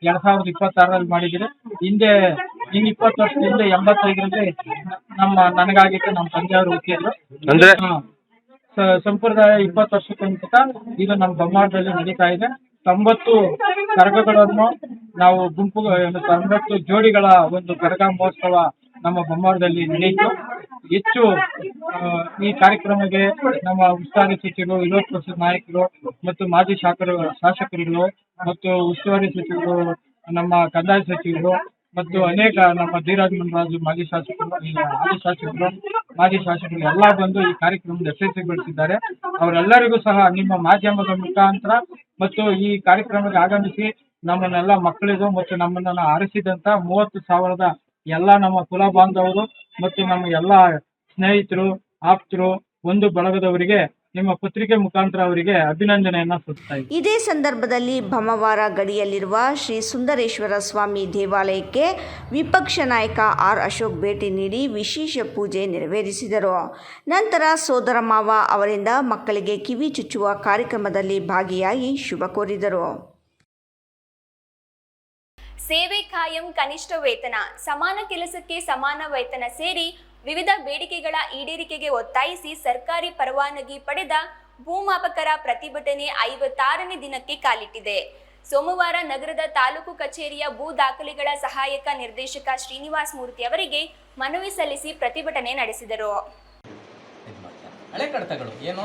S5: 2026ರಲ್ಲಿ ಮಾಡಿದ್ದೀರಿ. ಹಿಂದೆ 20 ವರ್ಷದಿಂದ 85ರಲ್ಲಿ ನನಗಾಗಿತ್ತು. ನಮ್ಮ ತಂದೆಯವರು ಹುಟ್ಟಿದ್ರು. ಸಂಪ್ರದಾಯ 20 ವರ್ಷಕ್ಕಿಂತ ಇದು ನಮ್ಮ ಬೊಮ್ಮವಾರದಲ್ಲಿ ನಡೀತಾ ಇದೆ. 90 ಕರಗಗಳನ್ನು ನಾವು 90 ಜೋಡಿಗಳ ಒಂದು ಕರಗ ಮಹೋತ್ಸವ ನಮ್ಮ ಬೊಮ್ಮವಾರದಲ್ಲಿ ನಡೆಯಿತು. ಹೆಚ್ಚು ಈ ಕಾರ್ಯಕ್ರಮಕ್ಕೆ ನಮ್ಮ ಉಸ್ತುವಾರಿ ಸಚಿವರು, ವಿರೋಧ ಪಕ್ಷದ ನಾಯಕರು ಮತ್ತು ಮಾಜಿ ಶಾಸಕರುಗಳು ಮತ್ತು ಉಸ್ತುವಾರಿ ಸಚಿವರು, ನಮ್ಮ ಕಂದಾಯ ಸಚಿವರು ಮತ್ತು ಅನೇಕ ನಮ್ಮ ಧೀರಾಜ್ ಮುನ್ರಾಜು ಮಾಜಿ ಶಾಸಕರು ಎಲ್ಲ ಬಂದು ಈ ಕಾರ್ಯಕ್ರಮದ ಯಶಸ್ವಿಗೊಳಿಸಿದ್ದಾರೆ. ಅವರೆಲ್ಲರಿಗೂ ಸಹ ನಿಮ್ಮ ಮಾಧ್ಯಮದ ಮುಖಾಂತರ ಮತ್ತು ಈ ಕಾರ್ಯಕ್ರಮಕ್ಕೆ ಆಗಮಿಸಿ ನಮ್ಮನ್ನೆಲ್ಲ ಮಕ್ಕಳಿಗೂ ಮತ್ತು ನಮ್ಮನ್ನ ಆರಿಸಿದಂತ 30,000 ಎಲ್ಲ ನಮ್ಮ ಕುಲ ಬಾಂಧವರು ಮತ್ತು ನಮ್ಮ ಎಲ್ಲ ಸ್ನೇಹಿತರು, ಆಪ್ತರು, ಒಂದು ಬಳಗದವರಿಗೆ ನಿಮ್ಮ ಪತ್ರಿಕೆ ಮುಖಾಂತರ ಅವರಿಗೆ ಅಭಿನಂದನೆಯನ್ನ ಸಲ್ಲಿಸ್ತಾ ಇದ್ದೀನಿ.
S2: ಇದೇ ಸಂದರ್ಭದಲ್ಲಿ ಬೊಮ್ಮವಾರ ಗಡಿಯಲ್ಲಿರುವ ಶ್ರೀ ಸುಂದರೇಶ್ವರ ಸ್ವಾಮಿ ದೇವಾಲಯಕ್ಕೆ ವಿಪಕ್ಷ ನಾಯಕ ಆರ್ ಅಶೋಕ್ ಭೇಟಿ ನೀಡಿ ವಿಶೇಷ ಪೂಜೆ ನೆರವೇರಿಸಿದರು. ನಂತರ ಸೋದರ ಮಾವ ಅವರಿಂದ ಮಕ್ಕಳಿಗೆ ಕಿವಿ ಚುಚ್ಚುವ ಕಾರ್ಯಕ್ರಮದಲ್ಲಿ ಭಾಗಿಯಾಗಿ ಶುಭ ಕೋರಿದರು.
S1: ಸೇವೆ ಕಾಯಂ, ಕನಿಷ್ಠ ವೇತನ, ಸಮಾನ ಕೆಲಸಕ್ಕೆ ಸಮಾನ ವೇತನ ಸೇರಿ ವಿವಿಧ ಬೇಡಿಕೆಗಳ ಈಡೇರಿಕೆಗೆ ಒತ್ತಾಯಿಸಿ ಸರ್ಕಾರಿ ಪರವಾನಗಿ ಪಡೆದ ಭೂಮಾಪಕರ ಪ್ರತಿಭಟನೆ 56ನೇ ದಿನಕ್ಕೆ ಕಾಲಿಟ್ಟಿದೆ. ಸೋಮವಾರ ನಗರದ ತಾಲೂಕು ಕಚೇರಿಯ ಭೂ ದಾಖಲೆಗಳ ಸಹಾಯಕ ನಿರ್ದೇಶಕ ಶ್ರೀನಿವಾಸ್ ಮೂರ್ತಿ ಅವರಿಗೆ ಮನವಿ ಸಲ್ಲಿಸಿ ಪ್ರತಿಭಟನೆ ನಡೆಸಿದರು.
S6: ಹಳೆ ಕಡತಗಳು ಏನು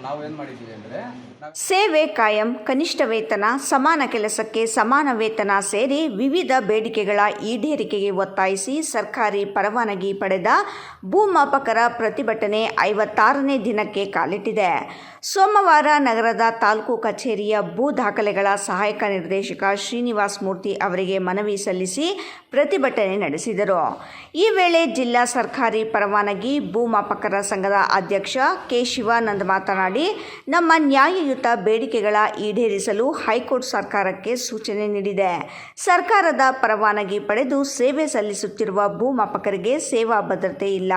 S6: ನಾವು ಏನ್ ಮಾಡಿದೀವಿ ಅಂದ್ರೆ
S2: ಸೇವೆ ಕಾಯಂ, ಕನಿಷ್ಠ ವೇತನ, ಸಮಾನ ಕೆಲಸಕ್ಕೆ ಸಮಾನ ವೇತನ ಸೇರಿ ವಿವಿಧ ಬೇಡಿಕೆಗಳ ಈಡೇರಿಕೆಗೆ ಒತ್ತಾಯಿಸಿ ಸರ್ಕಾರಿ ಪರವಾನಗಿ ಪಡೆದ ಭೂಮಾಪಕರ ಪ್ರತಿಭಟನೆ 56ನೇ ದಿನಕ್ಕೆ ಕಾಲಿಟ್ಟಿದೆ. ಸೋಮವಾರ ನಗರದ ತಾಲೂಕು ಕಚೇರಿಯ ಭೂ ದಾಖಲೆಗಳ ಸಹಾಯಕ ನಿರ್ದೇಶಕ ಶ್ರೀನಿವಾಸ್ ಮೂರ್ತಿ ಅವರಿಗೆ ಮನವಿ ಸಲ್ಲಿಸಿ ಪ್ರತಿಭಟನೆ ನಡೆಸಿದರು. ಈ ವೇಳೆ ಜಿಲ್ಲಾ ಸರ್ಕಾರಿ ಪರವಾನಗಿ ಭೂಮಾಪಕರ ಸಂಘದ ಅಧ್ಯಕ್ಷ ಕೆ ಶಿವಾನಂದ್ ಮಾತನಾಡಿ, ನಮ್ಮ ನ್ಯಾಯಯುತ ಬೇಡಿಕೆಗಳ ಈಡೇರಿಸಲು ಹೈಕೋರ್ಟ್ ಸರ್ಕಾರಕ್ಕೆ ಸೂಚನೆ ನೀಡಿದೆ. ಸರ್ಕಾರದ ಪರವಾನಗಿ ಪಡೆದು ಸೇವೆ ಸಲ್ಲಿಸುತ್ತಿರುವ ಭೂಮಾಪಕರಿಗೆ ಸೇವಾ ಭದ್ರತೆ ಇಲ್ಲ.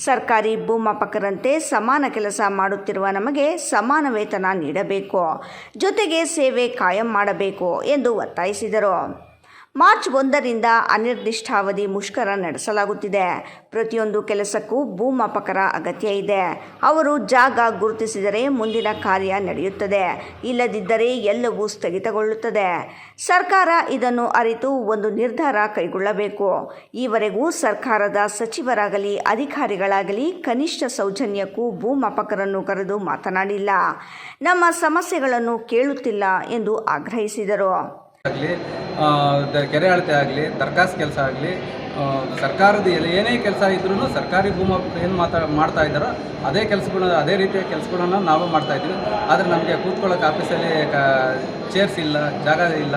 S2: ಸರ್ಕಾರಿ ಭೂಮಾಪಕರಂತೆ ಸಮಾನ ಕೆಲಸ ಮಾಡುತ್ತಿರುವ ನಮಗೆ ಸಮಾನ ವೇತನ ನೀಡಬೇಕು, ಜೊತೆಗೆ ಸೇವೆ ಕಾಯಂ ಮಾಡಬೇಕು ಎಂದು ಒತ್ತಾಯಿಸಿದರು. ಮಾರ್ಚ್ 1ರಿಂದ ಅನಿರ್ದಿಷ್ಟಾವಧಿ ಮುಷ್ಕರ ನಡೆಸಲಾಗುತ್ತಿದೆ. ಪ್ರತಿಯೊಂದು ಕೆಲಸಕ್ಕೂ ಭೂಮಾಪಕರ ಅಗತ್ಯ ಇದೆ. ಅವರು ಜಾಗ ಗುರುತಿಸಿದರೆ ಮುಂದಿನ ಕಾರ್ಯ ನಡೆಯುತ್ತದೆ, ಇಲ್ಲದಿದ್ದರೆ ಎಲ್ಲವೂ ಸ್ಥಗಿತಗೊಳ್ಳುತ್ತದೆ. ಸರ್ಕಾರ ಇದನ್ನು ಅರಿತು ಒಂದು ನಿರ್ಧಾರ ಕೈಗೊಳ್ಳಬೇಕು. ಈವರೆಗೂ ಸರ್ಕಾರದ ಸಚಿವರಾಗಲಿ ಅಧಿಕಾರಿಗಳಾಗಲಿ ಕನಿಷ್ಠ ಸೌಜನ್ಯಕ್ಕೂ ಭೂಮಾಪಕರನ್ನು ಕರೆದು ಮಾತನಾಡಿಲ್ಲ, ನಮ್ಮ ಸಮಸ್ಯೆಗಳನ್ನು ಕೇಳುತ್ತಿಲ್ಲ ಎಂದು ಆಗ್ರಹಿಸಿದರು.
S6: ಆಗಲಿ ಕೆರೆ ಅಳತೆ ಆಗಲಿ ದರ್ಖಾಸ್ತ್ ಕೆಲಸ ಆಗಲಿ ಸರ್ಕಾರದ ಏನೇ ಕೆಲಸ ಇದ್ರೂ ಸರ್ಕಾರಿ ಭೂಮಾಪಕರು ಏನು ಮಾಡ್ತಾ ಇದ್ದಾರೋ ಅದೇ ಕೆಲಸಗಳನ್ನ ಅದೇ ರೀತಿಯ ಕೆಲಸಗಳನ್ನು ನಾವು ಮಾಡ್ತಾಯಿದ್ದೀವಿ. ಆದರೆ ನಮಗೆ ಕೂತ್ಕೊಳ್ಳೋಕೆ ಆಫೀಸಲ್ಲಿ ಚೇರ್ಸ್ ಇಲ್ಲ, ಜಾಗ ಇಲ್ಲ.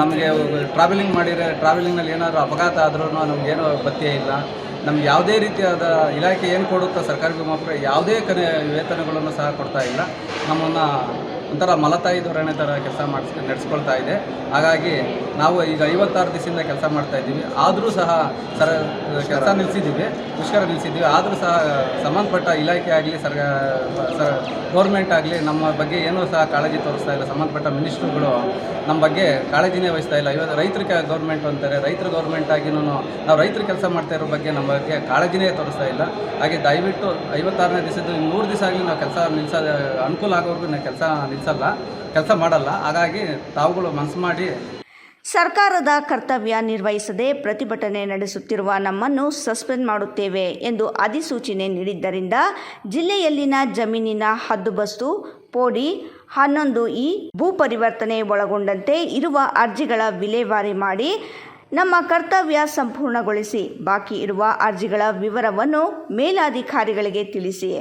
S6: ನಮಗೆ ಟ್ರಾವೆಲಿಂಗ್ನಲ್ಲಿ ಏನಾದರೂ ಅಪಘಾತ ಆದ್ರೂ ನಮಗೇನೋ ಭತ್ಯೆ ಇಲ್ಲ. ನಮ್ಗೆ ಯಾವುದೇ ರೀತಿಯಾದ ಇಲಾಖೆ ಏನು ಕೊಡುತ್ತೋ ಸರ್ಕಾರಿ ಭೂಮಾಪಕರು ಯಾವುದೇ ವೇತನಗಳನ್ನು ಸಹ ಕೊಡ್ತಾ ಇಲ್ಲ. ನಮ್ಮನ್ನು ಒಂಥರ ಮಲತಾಯಿ ಧೋರಣೆ ಥರ ಕೆಲಸ ನಡೆಸ್ಕೊಳ್ತಾ ಇದೆ. ಹಾಗಾಗಿ ನಾವು ಈಗ 56 ದಿವಸದಿಂದ ಕೆಲಸ ಮಾಡ್ತಾಯಿದ್ದೀವಿ. ಆದರೂ ಸಹ ಕೆಲಸ ನಿಲ್ಲಿಸಿದ್ದೀವಿ, ಮುಷ್ಕರ ನಿಲ್ಲಿಸಿದ್ದೀವಿ. ಆದರೂ ಸಹ ಸಂಬಂಧಪಟ್ಟ ಇಲಾಖೆ ಆಗಲಿ ಗೌರ್ಮೆಂಟ್ ಆಗಲಿ ನಮ್ಮ ಬಗ್ಗೆ ಏನೂ ಸಹ ಕಾಳಜಿ ತೋರಿಸ್ತಾ ಇಲ್ಲ. ಸಂಬಂಧಪಟ್ಟ ಮಿನಿಸ್ಟ್ರುಗಳು ನಮ್ಮ ಬಗ್ಗೆ ಕಾಳಜಿನೇ ವಹಿಸ್ತಾ ಇಲ್ಲ. ಇವತ್ತು ರೈತರಿಗೆ ಗೌರ್ಮೆಂಟ್ ಅಂತಾರೆ, ರೈತರ ಗೌರ್ಮೆಂಟ್ ಆಗಿನೂ ನಾವು ರೈತರು ಕೆಲಸ ಮಾಡ್ತಾ ಇರೋ ಬಗ್ಗೆ ನಮ್ಮ ಬಗ್ಗೆ ಕಾಳಜಿನೇ ತೋರಿಸ್ತಾ ಇಲ್ಲ. ಹಾಗೆ ದಯವಿಟ್ಟು 56ನೇ ದಿವಸದ್ದು 100 ದಿವಸ ಆಗಲಿ ನಾವು ಕೆಲಸ ಅನುಕೂಲ ಆಗೋವರೆಗೂ ನಾವು ಕೆಲಸ ಮಾಡಲ್ಲ. ಹಾಗಾಗಿ ತಾವುಗಳು ಮನಸ್ಸು ಮಾಡಿ
S2: ಸರ್ಕಾರದ ಕರ್ತವ್ಯ ನಿರ್ವಹಿಸದೆ ಪ್ರತಿಭಟನೆ ನಡೆಸುತ್ತಿರುವ ನಮ್ಮನ್ನು ಸಸ್ಪೆಂಡ್ ಮಾಡುತ್ತೇವೆ ಎಂದು ಅಧಿಸೂಚನೆ ನೀಡಿದ್ದರಿಂದ ಜಿಲ್ಲೆಯಲ್ಲಿನ ಜಮೀನಿನ ಹದ್ದುಬಸ್ತು, ಪೋಡಿ 11(e) ಭೂ ಪರಿವರ್ತನೆ ಒಳಗೊಂಡಂತೆ ಇರುವ ಅರ್ಜಿಗಳ ವಿಲೇವಾರಿ ಮಾಡಿ ನಮ್ಮ ಕರ್ತವ್ಯ ಸಂಪೂರ್ಣಗೊಳಿಸಿ ಬಾಕಿ ಇರುವ ಅರ್ಜಿಗಳ ವಿವರವನ್ನು ಮೇಲಾಧಿಕಾರಿಗಳಿಗೆ ತಿಳಿಸಿ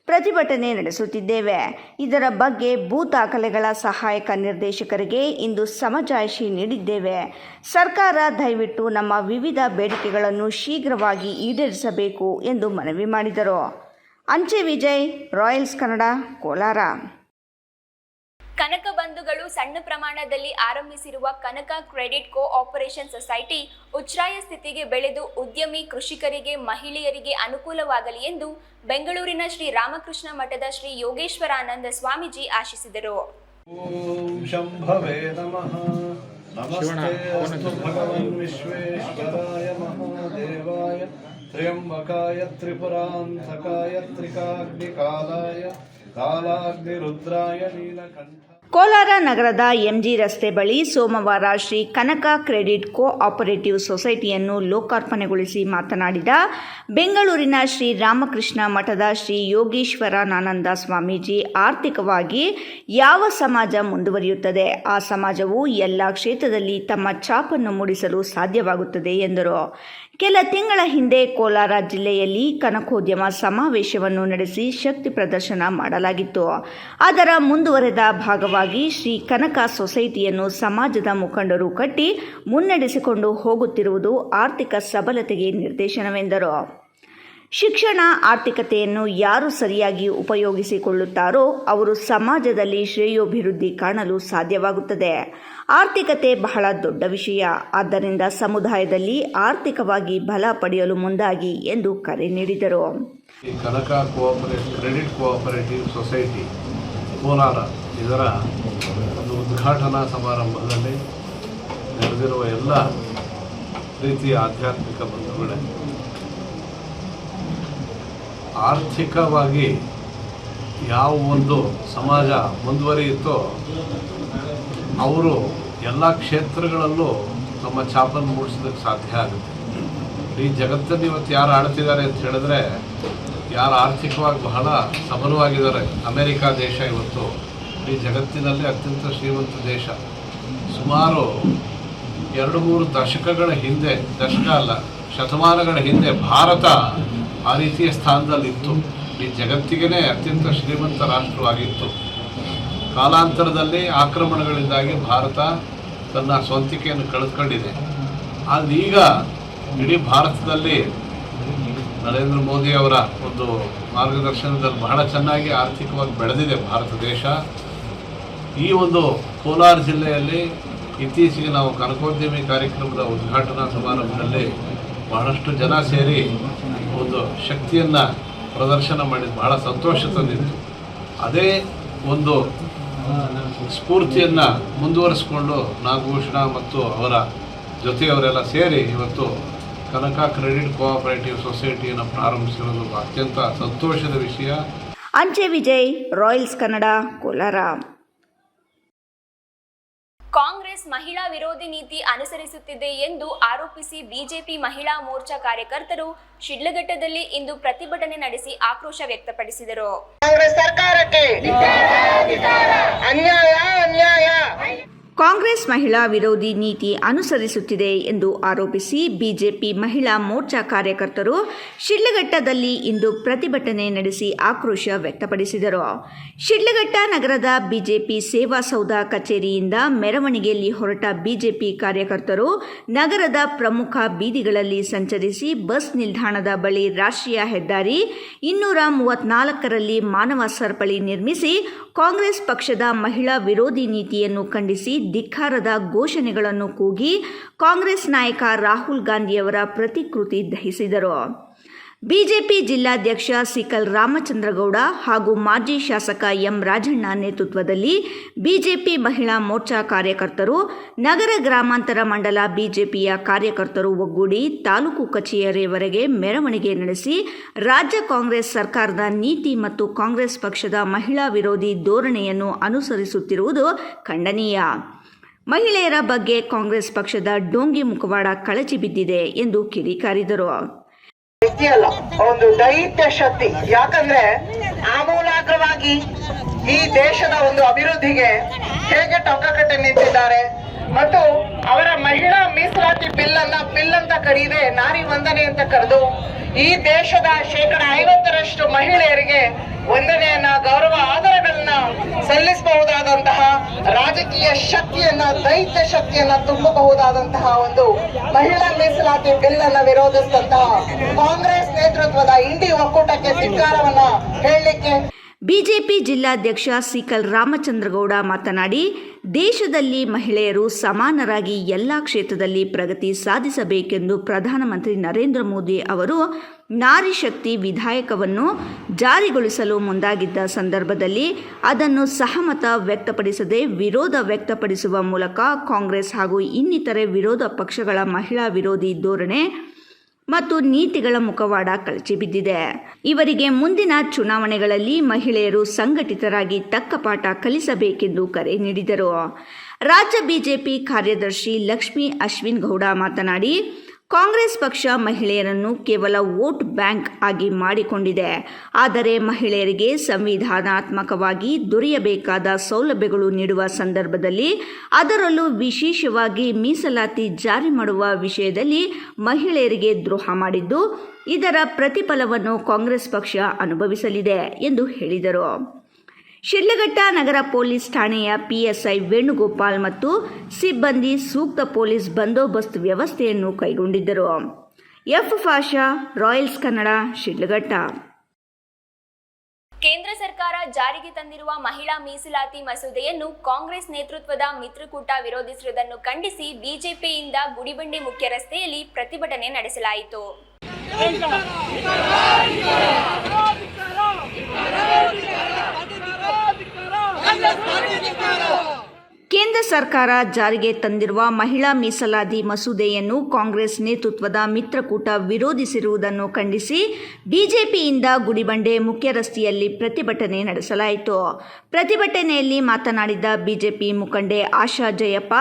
S2: ಪ್ರತಿಭಟನೆ ನಡೆಸುತ್ತಿದ್ದೇವೆ. ಇದರ ಬಗ್ಗೆ ಭೂ ದಾಖಲೆಗಳ ಸಹಾಯಕ ನಿರ್ದೇಶಕರಿಗೆ ಇಂದು ಸಮಜಾಯಿಷಿ ನೀಡಿದ್ದೇವೆ. ಸರ್ಕಾರ ದಯವಿಟ್ಟು ನಮ್ಮ ವಿವಿಧ ಬೇಡಿಕೆಗಳನ್ನು ಶೀಘ್ರವಾಗಿ ಈಡೇರಿಸಬೇಕು ಎಂದು ಮನವಿ ಮಾಡಿದರು. ಅಂಚೆ ವಿಜಯ್, ರಾಯಲ್ಸ್ ಕನ್ನಡ, ಕೋಲಾರ.
S1: ಕನಕ ಬಂಧುಗಳು ಸಣ್ಣ ಪ್ರಮಾಣದಲ್ಲಿ ಆರಂಭಿಸಿರುವ ಕನಕ ಕ್ರೆಡಿಟ್ ಕೋಆಪರೇಷನ್ ಸೊಸೈಟಿ ಉಚ್ಛ್ರಾಯ ಸ್ಥಿತಿಗೆ ಬೆಳೆದು ಉದ್ಯಮಿ ಕೃಷಿಕರಿಗೆ, ಮಹಿಳೆಯರಿಗೆ ಅನುಕೂಲವಾಗಲಿ ಎಂದು ಬೆಂಗಳೂರಿನ ಶ್ರೀ ರಾಮಕೃಷ್ಣ ಮಠದ ಶ್ರೀ ಯೋಗೇಶ್ವರಾನಂದ ಸ್ವಾಮೀಜಿ ಆಶಿಸಿದರು.
S3: ಓಂ ಶಂಭವೇ ನಮಃ. ನಮಸ್ತೆ ಅಸ್ತು ಭಗವನ್ ವಿಶ್ವೇಶ್ವರಾಯ ಮಹಾದೇವಾಯ ತ್ರ್ಯಂಬಕಾಯ ತ್ರಿಪುರಾಂತಕಾಯ ತ್ರಿಕಾಗ್ನಿಕಾಲಾಯ ಕಾಲಾಗ್ನಿರುದ್ರಾಯ ನೀಲಕಂಠ.
S2: ಕೋಲಾರ ನಗರದ ಎಂಜಿ ರಸ್ತೆ ಬಳಿ ಸೋಮವಾರ ಶ್ರೀ ಕನಕ ಕ್ರೆಡಿಟ್ ಕೋಆಪರೇಟಿವ್ ಸೊಸೈಟಿಯನ್ನು ಲೋಕಾರ್ಪಣೆಗೊಳಿಸಿ ಮಾತನಾಡಿದ ಬೆಂಗಳೂರಿನ ಶ್ರೀ ರಾಮಕೃಷ್ಣ ಮಠದ ಶ್ರೀ ಯೋಗೇಶ್ವರಾನಂದ ಸ್ವಾಮೀಜಿ, ಆರ್ಥಿಕವಾಗಿ ಯಾವ ಸಮಾಜ ಮುಂದುವರಿಯುತ್ತದೆ ಆ ಸಮಾಜವು ಎಲ್ಲ ಕ್ಷೇತ್ರದಲ್ಲಿ ತಮ್ಮ ಛಾಪನ್ನು ಮೂಡಿಸಲು ಸಾಧ್ಯವಾಗುತ್ತದೆ ಎಂದರು. ಕೆಲ ತಿಂಗಳ ಹಿಂದೆ ಕೋಲಾರ ಜಿಲ್ಲೆಯಲ್ಲಿ ಕನಕೋದ್ಯಮ ಸಮಾವೇಶವನ್ನು ನಡೆಸಿ ಶಕ್ತಿ ಪ್ರದರ್ಶನ ಮಾಡಲಾಗಿತ್ತು. ಅದರ ಮುಂದುವರೆದ ಭಾಗವಾಗಿ ಶ್ರೀ ಕನಕ ಸೊಸೈಟಿಯನ್ನು ಸಮಾಜದ ಮುಖಂಡರು ಕಟ್ಟಿ ಮುನ್ನಡೆಸಿಕೊಂಡು ಹೋಗುತ್ತಿರುವುದು ಆರ್ಥಿಕ ಸಬಲತೆಗೆ ನಿರ್ದೇಶನವೆಂದರು. ಶಿಕ್ಷಣ, ಆರ್ಥಿಕತೆಯನ್ನು ಯಾರು ಸರಿಯಾಗಿ ಉಪಯೋಗಿಸಿಕೊಳ್ಳುತ್ತಾರೋ ಅವರು ಸಮಾಜದಲ್ಲಿ ಶ್ರೇಯೋಭಿವೃದ್ಧಿ ಕಾಣಲು ಸಾಧ್ಯವಾಗುತ್ತದೆ. ಆರ್ಥಿಕತೆ ಬಹಳ ದೊಡ್ಡ ವಿಷಯ. ಆದ್ದರಿಂದ ಸಮುದಾಯದಲ್ಲಿ ಆರ್ಥಿಕವಾಗಿ ಬಲ ಪಡೆಯಲು ಮುಂದಾಗಿ ಎಂದು ಕರೆ ನೀಡಿದರು.
S7: ಕನಕ ಕ್ರೆಡಿಟ್ ಕೋಆಪರೇಟಿವ್ ಸೊಸೈಟಿ ಕೋಲಾರ ಇದರ ಒಂದು ಉದ್ಘಾಟನಾ ಸಮಾರಂಭದಲ್ಲಿ ನಡೆದಿರುವ ಎಲ್ಲ ರೀತಿಯ ಆಧ್ಯಾತ್ಮಿಕ ಬಂಧುಗಳೇ, ಆರ್ಥಿಕವಾಗಿ ಯಾವ ಒಂದು ಸಮಾಜ ಮುಂದುವರಿಯುತ್ತೋ ಅವರು ಎಲ್ಲ ಕ್ಷೇತ್ರಗಳಲ್ಲೂ ತಮ್ಮ ಛಾಪನ್ನು ಮೂಡಿಸೋದಕ್ಕೆ ಸಾಧ್ಯ ಆಗುತ್ತೆ. ಈ ಜಗತ್ತನ್ನು ಇವತ್ತು ಯಾರು ಆಳ್ತಿದ್ದಾರೆ ಅಂತ ಹೇಳಿದ್ರೆ, ಯಾರು ಆರ್ಥಿಕವಾಗಿ ಬಹಳ ಸಬಲವಾಗಿದ್ದಾರೆ. ಅಮೆರಿಕ ದೇಶ ಇವತ್ತು ಈ ಜಗತ್ತಿನಲ್ಲಿ ಅತ್ಯಂತ ಶ್ರೀಮಂತ ದೇಶ. ಸುಮಾರು 2-3 ದಶಕಗಳ ಹಿಂದೆ, ದಶಕ ಅಲ್ಲ ಶತಮಾನಗಳ ಹಿಂದೆ ಭಾರತ ಆ ರೀತಿಯ ಸ್ಥಾನದಲ್ಲಿತ್ತು. ಈ ಜಗತ್ತಿಗೇ ಅತ್ಯಂತ ಶ್ರೀಮಂತ ರಾಷ್ಟ್ರವಾಗಿತ್ತು. ಕಾಲಾಂತರದಲ್ಲಿ ಆಕ್ರಮಣಗಳಿಂದಾಗಿ ಭಾರತ ತನ್ನ ಸ್ವಂತಿಕೆಯನ್ನು ಕಳೆದುಕೊಂಡಿದೆ. ಆದರೆ ಈಗ ಇಡೀ ಭಾರತದಲ್ಲಿ ನರೇಂದ್ರ ಮೋದಿ ಅವರ ಒಂದು ಮಾರ್ಗದರ್ಶನದಲ್ಲಿ ಬಹಳ ಚೆನ್ನಾಗಿ ಆರ್ಥಿಕವಾಗಿ ಬೆಳೆದಿದೆ ಭಾರತ ದೇಶ. ಈ ಒಂದು ಕೋಲಾರ ಜಿಲ್ಲೆಯಲ್ಲಿ ಇತ್ತೀಚೆಗೆ ನಾವು ಕನಕೋದ್ಯಮಿ ಕಾರ್ಯಕ್ರಮದ ಉದ್ಘಾಟನಾ ಸಮಾರಂಭದಲ್ಲಿ ಬಹಳಷ್ಟು ಜನ ಸೇರಿ ಒಂದು ಶಕ್ತಿಯನ್ನು ಪ್ರದರ್ಶನ ಮಾಡಿದ್ದು ಬಹಳ ಸಂತೋಷ ತಂದಿತ್ತು. ಅದೇ ಒಂದು ಸ್ಫೂರ್ತಿಯನ್ನು ಮುಂದುವರಿಸಿಕೊಂಡು ನಾಗಭೂಷಣ ಮತ್ತು ಅವರ ಜೊತೆಯವರೆಲ್ಲ ಸೇರಿ ಇವತ್ತು ಕನಕ ಕ್ರೆಡಿಟ್ ಕೋಆಪರೇಟಿವ್ ಸೊಸೈಟಿಯನ್ನು ಪ್ರಾರಂಭಿಸಿರೋದು ಅತ್ಯಂತ ಸಂತೋಷದ ವಿಷಯ.
S2: ಅಂಚೆ ವಿಜಯ್, ರಾಯಲ್ಸ್ ಕನ್ನಡ, ಕೋಲಾರ.
S1: ಕಾಂಗ್ರೆಸ್ ಮಹಿಳಾ ವಿರೋಧಿ ನೀತಿ ಅನುಸರಿಸುತ್ತಿದೆ ಎಂದು ಆರೋಪಿಸಿ ಬಿಜೆಪಿ ಮಹಿಳಾ ಮೋರ್ಚಾ ಕಾರ್ಯಕರ್ತರು ಶಿಡ್ಲಘಟ್ಟದಲ್ಲಿ ಇಂದು ಪ್ರತಿಭಟನೆ ನಡೆಸಿ ಆಕ್ರೋಶ ವ್ಯಕ್ತಪಡಿಸಿದರು.
S8: ಕಾಂಗ್ರೆಸ್ ಸರ್ಕಾರಕ್ಕೆ ಅನ್ಯಾಯ ಅನ್ಯಾಯ.
S2: ಕಾಂಗ್ರೆಸ್ ಮಹಿಳಾ ವಿರೋಧಿ ನೀತಿ ಅನುಸರಿಸುತ್ತಿದೆ ಎಂದು ಆರೋಪಿಸಿ ಬಿಜೆಪಿ ಮಹಿಳಾ ಮೋರ್ಚಾ ಕಾರ್ಯಕರ್ತರು ಶಿಡ್ಲಘಟ್ಟದಲ್ಲಿ ಇಂದು ಪ್ರತಿಭಟನೆ ನಡೆಸಿ ಆಕ್ರೋಶ ವ್ಯಕ್ತಪಡಿಸಿದರು. ಶಿಡ್ಲಘಟ್ಟ ನಗರದ ಬಿಜೆಪಿ ಸೇವಾ ಸೌಧ ಕಚೇರಿಯಿಂದ ಮೆರವಣಿಗೆಯಲ್ಲಿ ಹೊರಟ ಬಿಜೆಪಿ ಕಾರ್ಯಕರ್ತರು ನಗರದ ಪ್ರಮುಖ ಬೀದಿಗಳಲ್ಲಿ ಸಂಚರಿಸಿ ಬಸ್ ನಿಲ್ದಾಣದ ಬಳಿ ರಾಷ್ಟ್ರೀಯ ಹೆದ್ದಾರಿ 234ರಲ್ಲಿ ಮಾನವ ಸರಪಳಿ ನಿರ್ಮಿಸಿ ಕಾಂಗ್ರೆಸ್ ಪಕ್ಷದ ಮಹಿಳಾ ವಿರೋಧಿ ನೀತಿಯನ್ನು ಖಂಡಿಸಿ ಧಿಕ್ಕಾರದ ಘೋಷಣೆಗಳನ್ನು ಕೂಗಿ ಕಾಂಗ್ರೆಸ್ ನಾಯಕ ರಾಹುಲ್ ಗಾಂಧಿಯವರ ಪ್ರತಿಕೃತಿ ದಹಿಸಿದರು. ಬಿಜೆಪಿ ಜಿಲ್ಲಾಧ್ಯಕ್ಷ ಸಿಕಲ್ ರಾಮಚಂದ್ರಗೌಡ ಹಾಗೂ ಮಾಜಿ ಶಾಸಕ ಎಂ ರಾಜಣ್ಣ ನೇತೃತ್ವದಲ್ಲಿ ಬಿಜೆಪಿ ಮಹಿಳಾ ಮೋರ್ಚಾ ಕಾರ್ಯಕರ್ತರು ನಗರ ಗ್ರಾಮಾಂತರ ಮಂಡಲ ಬಿಜೆಪಿಯ ಕಾರ್ಯಕರ್ತರು ಒಗ್ಗೂಡಿ ತಾಲೂಕು ಕಚೇರಿಯವರೆಗೆ ಮೆರವಣಿಗೆ ನಡೆಸಿ ರಾಜ್ಯ ಕಾಂಗ್ರೆಸ್ ಸರ್ಕಾರದ ನೀತಿ ಮತ್ತು ಕಾಂಗ್ರೆಸ್ ಪಕ್ಷದ ಮಹಿಳಾ ವಿರೋಧಿ ಧೋರಣೆಯನ್ನು ಅನುಸರಿಸುತ್ತಿರುವುದು ಖಂಡನೀಯ. ಮಹಿಳೆಯರ ಬಗ್ಗೆ ಕಾಂಗ್ರೆಸ್ ಪಕ್ಷದ ಡೋಂಗಿ ಮುಖವಾಡ ಕಳಚಿ ಬಿದ್ದಿದೆ ಎಂದು ಕಿಡಿಕಾರಿದರು.
S8: ಇದೆಯಲ್ಲ ಒಂದು ದೈತ್ಯ ಶಕ್ತಿ. ಯಾಕಂದ್ರೆ ಆಮೂಲಾಗ್ರವಾಗಿ ಈ ದೇಶದ ಒಂದು ಅಭಿವೃದ್ಧಿಗೆ ಹೇಗೆ ಟೊಂಕಕಟ್ಟೆ ನಿಂತಿದ್ದಾರೆ ಮತ್ತು ಅವರ ಮಹಿಳಾ ಮೀಸಲಾತಿ ಬಿಲ್ ಅಂತ ಕರೀದೆ ನಾರಿ ವಂದನೆ ಅಂತ ಕರೆದು ಈ ದೇಶದ 50% ಮಹಿಳೆಯರಿಗೆ ವಂದನೆಯನ್ನ, ಗೌರವ, ಆದರಗಳನ್ನ ಸಲ್ಲಿಸಬಹುದಾದಂತಹ ರಾಜಕೀಯ ಶಕ್ತಿಯನ್ನ, ದೈತ್ಯ ಶಕ್ತಿಯನ್ನ ತುಂಬಬಹುದಾದಂತಹ ಒಂದು ಮಹಿಳಾ ಮೀಸಲಾತಿ ಬಿಲ್ ಅನ್ನ ವಿರೋಧಿಸಿದಂತಹ ಕಾಂಗ್ರೆಸ್ ನೇತೃತ್ವದ ಇಂಡಿ ಒಕ್ಕೂಟಕ್ಕೆ ಧಿಕ್ಕಾರವನ್ನ ಹೇಳಲಿಕ್ಕೆ
S2: ಬಿಜೆಪಿ ಜಿಲ್ಲಾಧ್ಯಕ್ಷ ಸಿಕಲ್ ರಾಮಚಂದ್ರಗೌಡ ಮಾತನಾಡಿ, ದೇಶದಲ್ಲಿ ಮಹಿಳೆಯರು ಸಮಾನರಾಗಿ ಎಲ್ಲ ಕ್ಷೇತ್ರದಲ್ಲಿ ಪ್ರಗತಿ ಸಾಧಿಸಬೇಕೆಂದು ಪ್ರಧಾನಮಂತ್ರಿ ನರೇಂದ್ರ ಮೋದಿ ಅವರು ನಾರಿ ಶಕ್ತಿ ವಿಧೇಯಕವನ್ನು ಜಾರಿಗೊಳಿಸಲು ಮುಂದಾಗಿದ್ದ ಸಂದರ್ಭದಲ್ಲಿ ಅದನ್ನು ಸಹಮತ ವ್ಯಕ್ತಪಡಿಸದೆ ವಿರೋಧ ವ್ಯಕ್ತಪಡಿಸುವ ಮೂಲಕ ಕಾಂಗ್ರೆಸ್ ಹಾಗೂ ಇನ್ನಿತರೆ ವಿರೋಧ ಪಕ್ಷಗಳ ಮಹಿಳಾ ವಿರೋಧಿ ಧೋರಣೆ ಮತ್ತು ನೀತಿಗಳ ಮುಖವಾಡ ಕಳಚಿಬಿದ್ದಿದೆ. ಇವರಿಗೆ ಮುಂದಿನ ಚುನಾವಣೆಗಳಲ್ಲಿ ಮಹಿಳೆಯರು ಸಂಘಟಿತರಾಗಿ ತಕ್ಕ ಪಾಠ ಕಲಿಸಬೇಕೆಂದು ಕರೆ ನೀಡಿದರು. ರಾಜ್ಯ ಬಿಜೆಪಿ ಕಾರ್ಯದರ್ಶಿ ಲಕ್ಷ್ಮೀ ಅಶ್ವಿನ್ ಗೌಡ ಮಾತನಾಡಿ, ಕಾಂಗ್ರೆಸ್ ಪಕ್ಷ ಮಹಿಳೆಯರನ್ನು ಕೇವಲ ವೋಟ್ ಬ್ಯಾಂಕ್ ಆಗಿ ಮಾಡಿಕೊಂಡಿದೆ. ಆದರೆ ಮಹಿಳೆಯರಿಗೆ ಸಂವಿಧಾನಾತ್ಮಕವಾಗಿ ದೊರೆಯಬೇಕಾದ ಸೌಲಭ್ಯಗಳು ನೀಡುವ ಸಂದರ್ಭದಲ್ಲಿ, ಅದರಲ್ಲೂ ವಿಶೇಷವಾಗಿ ಮೀಸಲಾತಿ ಜಾರಿ ಮಾಡುವ ವಿಷಯದಲ್ಲಿ ಮಹಿಳೆಯರಿಗೆ ದ್ರೋಹ ಮಾಡಿದ್ದು, ಇದರ ಪ್ರತಿಫಲವನ್ನು ಕಾಂಗ್ರೆಸ್ ಪಕ್ಷ ಅನುಭವಿಸಲಿದೆ ಎಂದು ಹೇಳಿದರು. ಶಿಡ್ಲಘಟ್ಟ ನಗರ ಪೊಲೀಸ್ ಠಾಣೆಯ ಪಿಎಸ್ಐ ವೇಣುಗೋಪಾಲ್ ಮತ್ತು ಸಿಬ್ಬಂದಿ ಸೂಕ್ತ ಪೊಲೀಸ್ ಬಂದೋಬಸ್ತ್ ವ್ಯವಸ್ಥೆಯನ್ನು ಕೈಗೊಂಡಿದ್ದರು. F ಫಾಷಾ, Royals Kannada, Sidlaghatta.
S1: ಕೇಂದ್ರ ಸರ್ಕಾರ ಜಾರಿಗೆ ತಂದಿರುವ ಮಹಿಳಾ ಮೀಸಲಾತಿ ಮಸೂದೆಯನ್ನು ಕಾಂಗ್ರೆಸ್ ನೇತೃತ್ವದ ಮಿತ್ರಕೂಟ ವಿರೋಧಿಸಿರುವುದನ್ನು ಖಂಡಿಸಿ ಬಿಜೆಪಿಯಿಂದ ಗುಡಿಬಂಡೆ ಮುಖ್ಯ ರಸ್ತೆಯಲ್ಲಿ ಪ್ರತಿಭಟನೆ ನಡೆಸಲಾಯಿತು.
S2: ಕೇಂದ್ರ ಸರ್ಕಾರ ಜಾರಿಗೆ ತಂದಿರುವ ಮಹಿಳಾ ಮೀಸಲಾತಿ ಮಸೂದೆಯನ್ನು ಕಾಂಗ್ರೆಸ್ ನೇತೃತ್ವದ ಮಿತ್ರಕೂಟ ವಿರೋಧಿಸಿರುವುದನ್ನು ಖಂಡಿಸಿ ಬಿಜೆಪಿಯಿಂದ ಗುಡಿಬಂಡೆ ಮುಖ್ಯ ರಸ್ತೆಯಲ್ಲಿ ಪ್ರತಿಭಟನೆ ನಡೆಸಲಾಯಿತು. ಪ್ರತಿಭಟನೆಯಲ್ಲಿ ಮಾತನಾಡಿದ ಬಿಜೆಪಿ ಮುಖಂಡೆ ಆಶಾ ಜಯಪ್ಪ,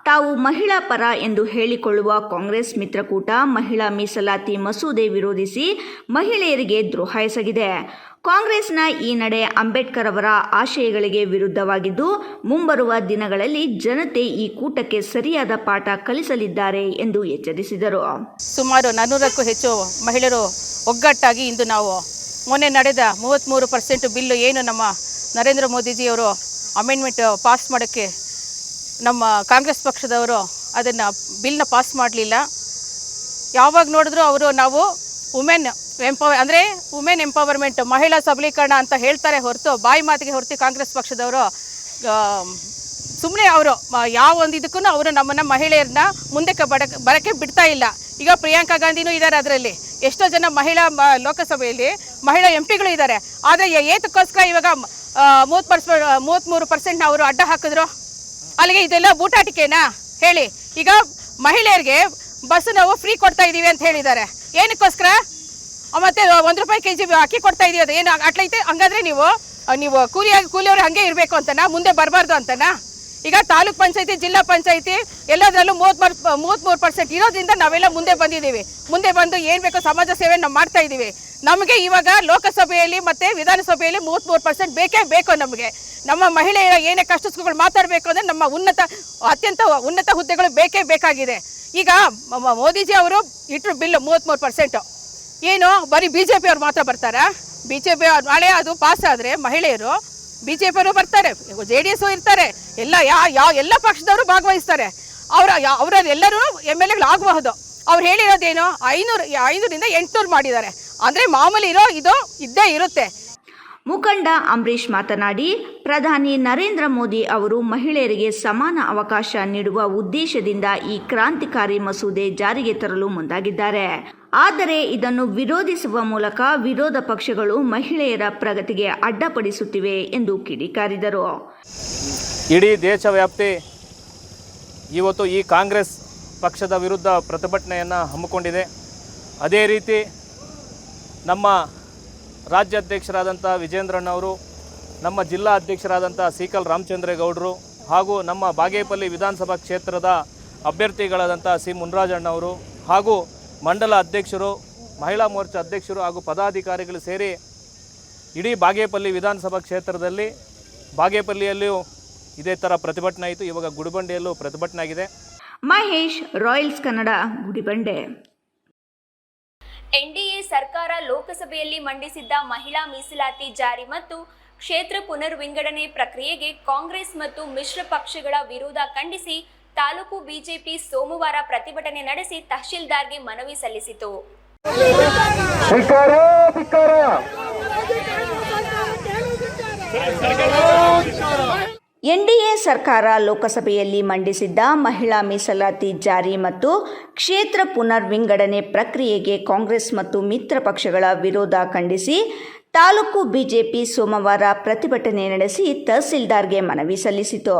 S2: ತಾವು ಮಹಿಳಾ ಪರ ಎಂದು ಹೇಳಿಕೊಳ್ಳುವ ಕಾಂಗ್ರೆಸ್ ಮಿತ್ರಕೂಟ ಮಹಿಳಾ ಮೀಸಲಾತಿ ಮಸೂದೆ ವಿರೋಧಿಸಿ ಮಹಿಳೆಯರಿಗೆ ದ್ರೋಹ ಎಸಗಿದೆ. ಕಾಂಗ್ರೆಸ್ನ ಈ ನಡೆ ಅಂಬೇಡ್ಕರ್ ಅವರ ಆಶಯಗಳಿಗೆ ವಿರುದ್ಧವಾಗಿದ್ದು, ಮುಂಬರುವ ದಿನಗಳಲ್ಲಿ ಜನತೆ ಈ ಕೂಟಕ್ಕೆ ಸರಿಯಾದ ಪಾಠ ಕಲಿಸಲಿದ್ದಾರೆ ಎಂದು ಎಚ್ಚರಿಸಿದರು.
S9: ಸುಮಾರು 400ಕ್ಕೂ ಹೆಚ್ಚು ಮಹಿಳೆಯರು ಒಗ್ಗಟ್ಟಾಗಿ ಇಂದು ನಾವು ಮೊನ್ನೆ ನಡೆದ 33% ಬಿಲ್ಲು ಏನು ನಮ್ಮ ನರೇಂದ್ರ ಮೋದಿಜಿಯವರು ಅಮೆಂಡ್ಮೆಂಟ್ ಪಾಸ್ ಮಾಡೋಕ್ಕೆ ನಮ್ಮ ಕಾಂಗ್ರೆಸ್ ಪಕ್ಷದವರು ಅದನ್ನು ಬಿಲ್ನ ಪಾಸ್ ಮಾಡಲಿಲ್ಲ. ಯಾವಾಗ ನೋಡಿದ್ರು ಅವರು ನಾವು ವುಮೆನ್ ಎಂಪವರ್ಮೆಂಟ್, ಮಹಿಳಾ ಸಬಲೀಕರಣ ಅಂತ ಹೇಳ್ತಾರೆ ಹೊರತು ಬಾಯಿ ಮಾತಿಗೆ ಹೊರತು ಕಾಂಗ್ರೆಸ್ ಪಕ್ಷದವರು ಸುಮ್ಮನೆ ಅವರು ಯಾವ ಒಂದು ಇದಕ್ಕೂ ಅವರು ನಮ್ಮನ್ನು ಮಹಿಳೆಯರನ್ನ ಮುಂದಕ್ಕೆ ಬರೋಕ್ಕೆ ಬಿಡ್ತಾ ಇಲ್ಲ. ಈಗ ಪ್ರಿಯಾಂಕಾ ಗಾಂಧಿನೂ ಇದ್ದಾರೆ, ಅದರಲ್ಲಿ ಎಷ್ಟೋ ಜನ ಮಹಿಳಾ ಲೋಕಸಭೆಯಲ್ಲಿ ಮಹಿಳಾ ಎಂಪಿಗಳು ಇದ್ದಾರೆ. ಆದರೆ ಏತಕ್ಕೋಸ್ಕರ ಇವಾಗ 33% ಅವರು ಅಡ್ಡ ಹಾಕಿದ್ರು? ಅಲ್ಲಿಗೆ ಇದೆಲ್ಲ ಬೂಟಾಟಿಕೆನಾ ಹೇಳಿ? ಈಗ ಮಹಿಳೆಯರಿಗೆ ಬಸ್ ನಾವು ಫ್ರೀ ಕೊಡ್ತಾ ಇದ್ದೀವಿ ಅಂತ ಹೇಳಿದ್ದಾರೆ. ಏನಕ್ಕೋಸ್ಕರ? ಮತ್ತೆ ₹1 kg ಅಕ್ಕಿ ಕೊಡ್ತಾ ಇದೀವಿ, ಅದು ಏನು ಅಟ್ಲೈತೆ? ಹಂಗಾದ್ರೆ ನೀವು ಕೂಲಿಯವರು ಹಾಗೆ ಇರಬೇಕು ಅಂತನಾ, ಮುಂದೆ ಬರಬಾರ್ದು ಅಂತನಾ? ಈಗ ತಾಲೂಕ್ ಪಂಚಾಯತಿ, ಜಿಲ್ಲಾ ಪಂಚಾಯತಿ ಎಲ್ಲದರಲ್ಲೂ 33% ಇರೋದ್ರಿಂದ ನಾವೆಲ್ಲ ಮುಂದೆ ಬಂದಿದ್ದೀವಿ. ಮುಂದೆ ಬಂದು ಏನು ಬೇಕೋ ಸಮಾಜ ಸೇವೆ ನಾವು ಮಾಡ್ತಾ ಇದ್ದೀವಿ. ನಮಗೆ ಇವಾಗ ಲೋಕಸಭೆಯಲ್ಲಿ ಮತ್ತು ವಿಧಾನಸಭೆಯಲ್ಲಿ 33% ಬೇಕೇ ಬೇಕು. ನಮಗೆ ನಮ್ಮ ಮಹಿಳೆಯರ ಏನೇ ಕಷ್ಟ ಸುಖಗಳು ಮಾತಾಡಬೇಕು ಅಂದರೆ ನಮ್ಮ ಅತ್ಯಂತ ಉನ್ನತ ಹುದ್ದೆಗಳು ಬೇಕೇ ಬೇಕಾಗಿದೆ. ಈಗ ಮೋದಿಜಿ ಅವರು ಇಟ್ಟರು ಬಿಲ್ಲು 33%. ಏನು ಬರೀ BJP ಅವ್ರು ಮಾತ್ರ ಬರ್ತಾರಾ? BJP ನಾಳೆ ಅದು ಪಾಸ್ ಆದರೆ ಮಹಿಳೆಯರು BJP ಅವರು ಬರ್ತಾರೆ, JDS ಇರ್ತಾರೆ, ಎಲ್ಲ ಪಕ್ಷದವರು ಭಾಗವಹಿಸ್ತಾರೆ. ಅವರೆಲ್ಲರೂ MLAಗಳು ಆಗಬಹುದು. ಅವ್ರು ಹೇಳಿರೋದೇನು 500ರಿಂದ 800 ಮಾಡಿದ್ದಾರೆ. ಅಂದರೆ ಮಾಮೂಲಿ ಇದು ಇದ್ದೇ ಇರುತ್ತೆ.
S2: ಮುಖಂಡ ಅಂಬರೀಶ್ ಮಾತನಾಡಿ, ಪ್ರಧಾನಿ ನರೇಂದ್ರ ಮೋದಿ ಅವರು ಮಹಿಳೆಯರಿಗೆ ಸಮಾನ ಅವಕಾಶ ನೀಡುವ ಉದ್ದೇಶದಿಂದ ಈ ಕ್ರಾಂತಿಕಾರಿ ಮಸೂದೆ ಜಾರಿಗೆ ತರಲು ಮುಂದಾಗಿದ್ದಾರೆ. ಆದರೆ ಇದನ್ನು ವಿರೋಧಿಸುವ ಮೂಲಕ ವಿರೋಧ ಪಕ್ಷಗಳು ಮಹಿಳೆಯರ ಪ್ರಗತಿಗೆ ಅಡ್ಡಪಡಿಸುತ್ತಿವೆ ಎಂದು ಕಿಡಿಕಾರಿದರು.
S10: ಇಡೀ ದೇಶವ್ಯಾಪ್ತಿ ಇವತ್ತು ಈ ಕಾಂಗ್ರೆಸ್ ಪಕ್ಷದ ವಿರುದ್ಧ ಪ್ರತಿಭಟನೆಯನ್ನು ಹಮ್ಮಿಕೊಂಡಿದೆ. ಅದೇ ರೀತಿ ನಮ್ಮ ರಾಜ್ಯಾಧ್ಯಕ್ಷರಾದಂಥ ವಿಜೇಂದ್ರಣ್ಣವರು, ನಮ್ಮ ಜಿಲ್ಲಾ ಅಧ್ಯಕ್ಷರಾದಂಥ ಸೀಕಲ್ ರಾಮಚಂದ್ರೇಗೌಡರು ಹಾಗೂ ನಮ್ಮ ಬಾಗೇಪಲ್ಲಿ ವಿಧಾನಸಭಾ ಕ್ಷೇತ್ರದ ಅಭ್ಯರ್ಥಿಗಳಾದಂಥ ಸಿ ಮುನ್ರಾಜಣ್ಣವರು ಹಾಗೂ ಮಂಡಲ ಅಧ್ಯಕ್ಷರು, ಮಹಿಳಾ ಮೋರ್ಚಾ ಅಧ್ಯಕ್ಷರು ಹಾಗೂ ಪದಾಧಿಕಾರಿಗಳು ಸೇರಿ ಇಡೀ ಬಾಗೇಪಲ್ಲಿ ವಿಧಾನಸಭಾ ಕ್ಷೇತ್ರದಲ್ಲಿ ಬಾಗೇಪಲ್ಲಿಯಲ್ಲಿಯೂ ಇದೇ ಥರ ಪ್ರತಿಭಟನೆ ಆಯಿತು. ಇವಾಗ ಗುಡಿಬಂಡೆಯಲ್ಲೂ ಪ್ರತಿಭಟನೆ ಆಗಿದೆ.
S2: ಮಹೇಶ್, ರಾಯಲ್ಸ್ ಕನ್ನಡ, ಗುಡಿಬಂಡೆ.
S1: ಎನ್ಡಿಎ ಸರ್ಕಾರ ಲೋಕಸಭೆಯಲ್ಲಿ ಮಂಡಿಸಿದ್ದ ಮಹಿಳಾ ಮೀಸಲಾತಿ ಜಾರಿ ಮತ್ತು ಕ್ಷೇತ್ರ ಪುನರ್ವಿಂಗಡಣೆ ಪ್ರಕ್ರಿಯೆಗೆ ಕಾಂಗ್ರೆಸ್ ಮತ್ತು ಮಿಶ್ರ ಪಕ್ಷಗಳ ವಿರೋಧ ಖಂಡಿಸಿ ತಾಲೂಕು ಬಿಜೆಪಿ ಸೋಮವಾರ ಪ್ರತಿಭಟನೆ ನಡೆಸಿ ತಹಶೀಲ್ದಾರ್ಗೆ ಮನವಿ ಸಲ್ಲಿಸಿತು.
S2: ಎನ್ಡಿಎ ಸರ್ಕಾರ ಲೋಕಸಭೆಯಲ್ಲಿ ಮಂಡಿಸಿದ್ದ ಮಹಿಳಾ ಮೀಸಲಾತಿ ಜಾರಿ ಮತ್ತು ಕ್ಷೇತ್ರ ಪುನರ್ವಿಂಗಡಣೆ ಪ್ರಕ್ರಿಯೆಗೆ ಕಾಂಗ್ರೆಸ್ ಮತ್ತು ಮಿತ್ರ ಪಕ್ಷಗಳ ವಿರೋಧ ಖಂಡಿಸಿ ತಾಲೂಕು ಬಿಜೆಪಿ ಸೋಮವಾರ ಪ್ರತಿಭಟನೆ ನಡೆಸಿ ತಹಸೀಲ್ದಾರ್ಗೆ ಮನವಿ ಸಲ್ಲಿಸಿತು.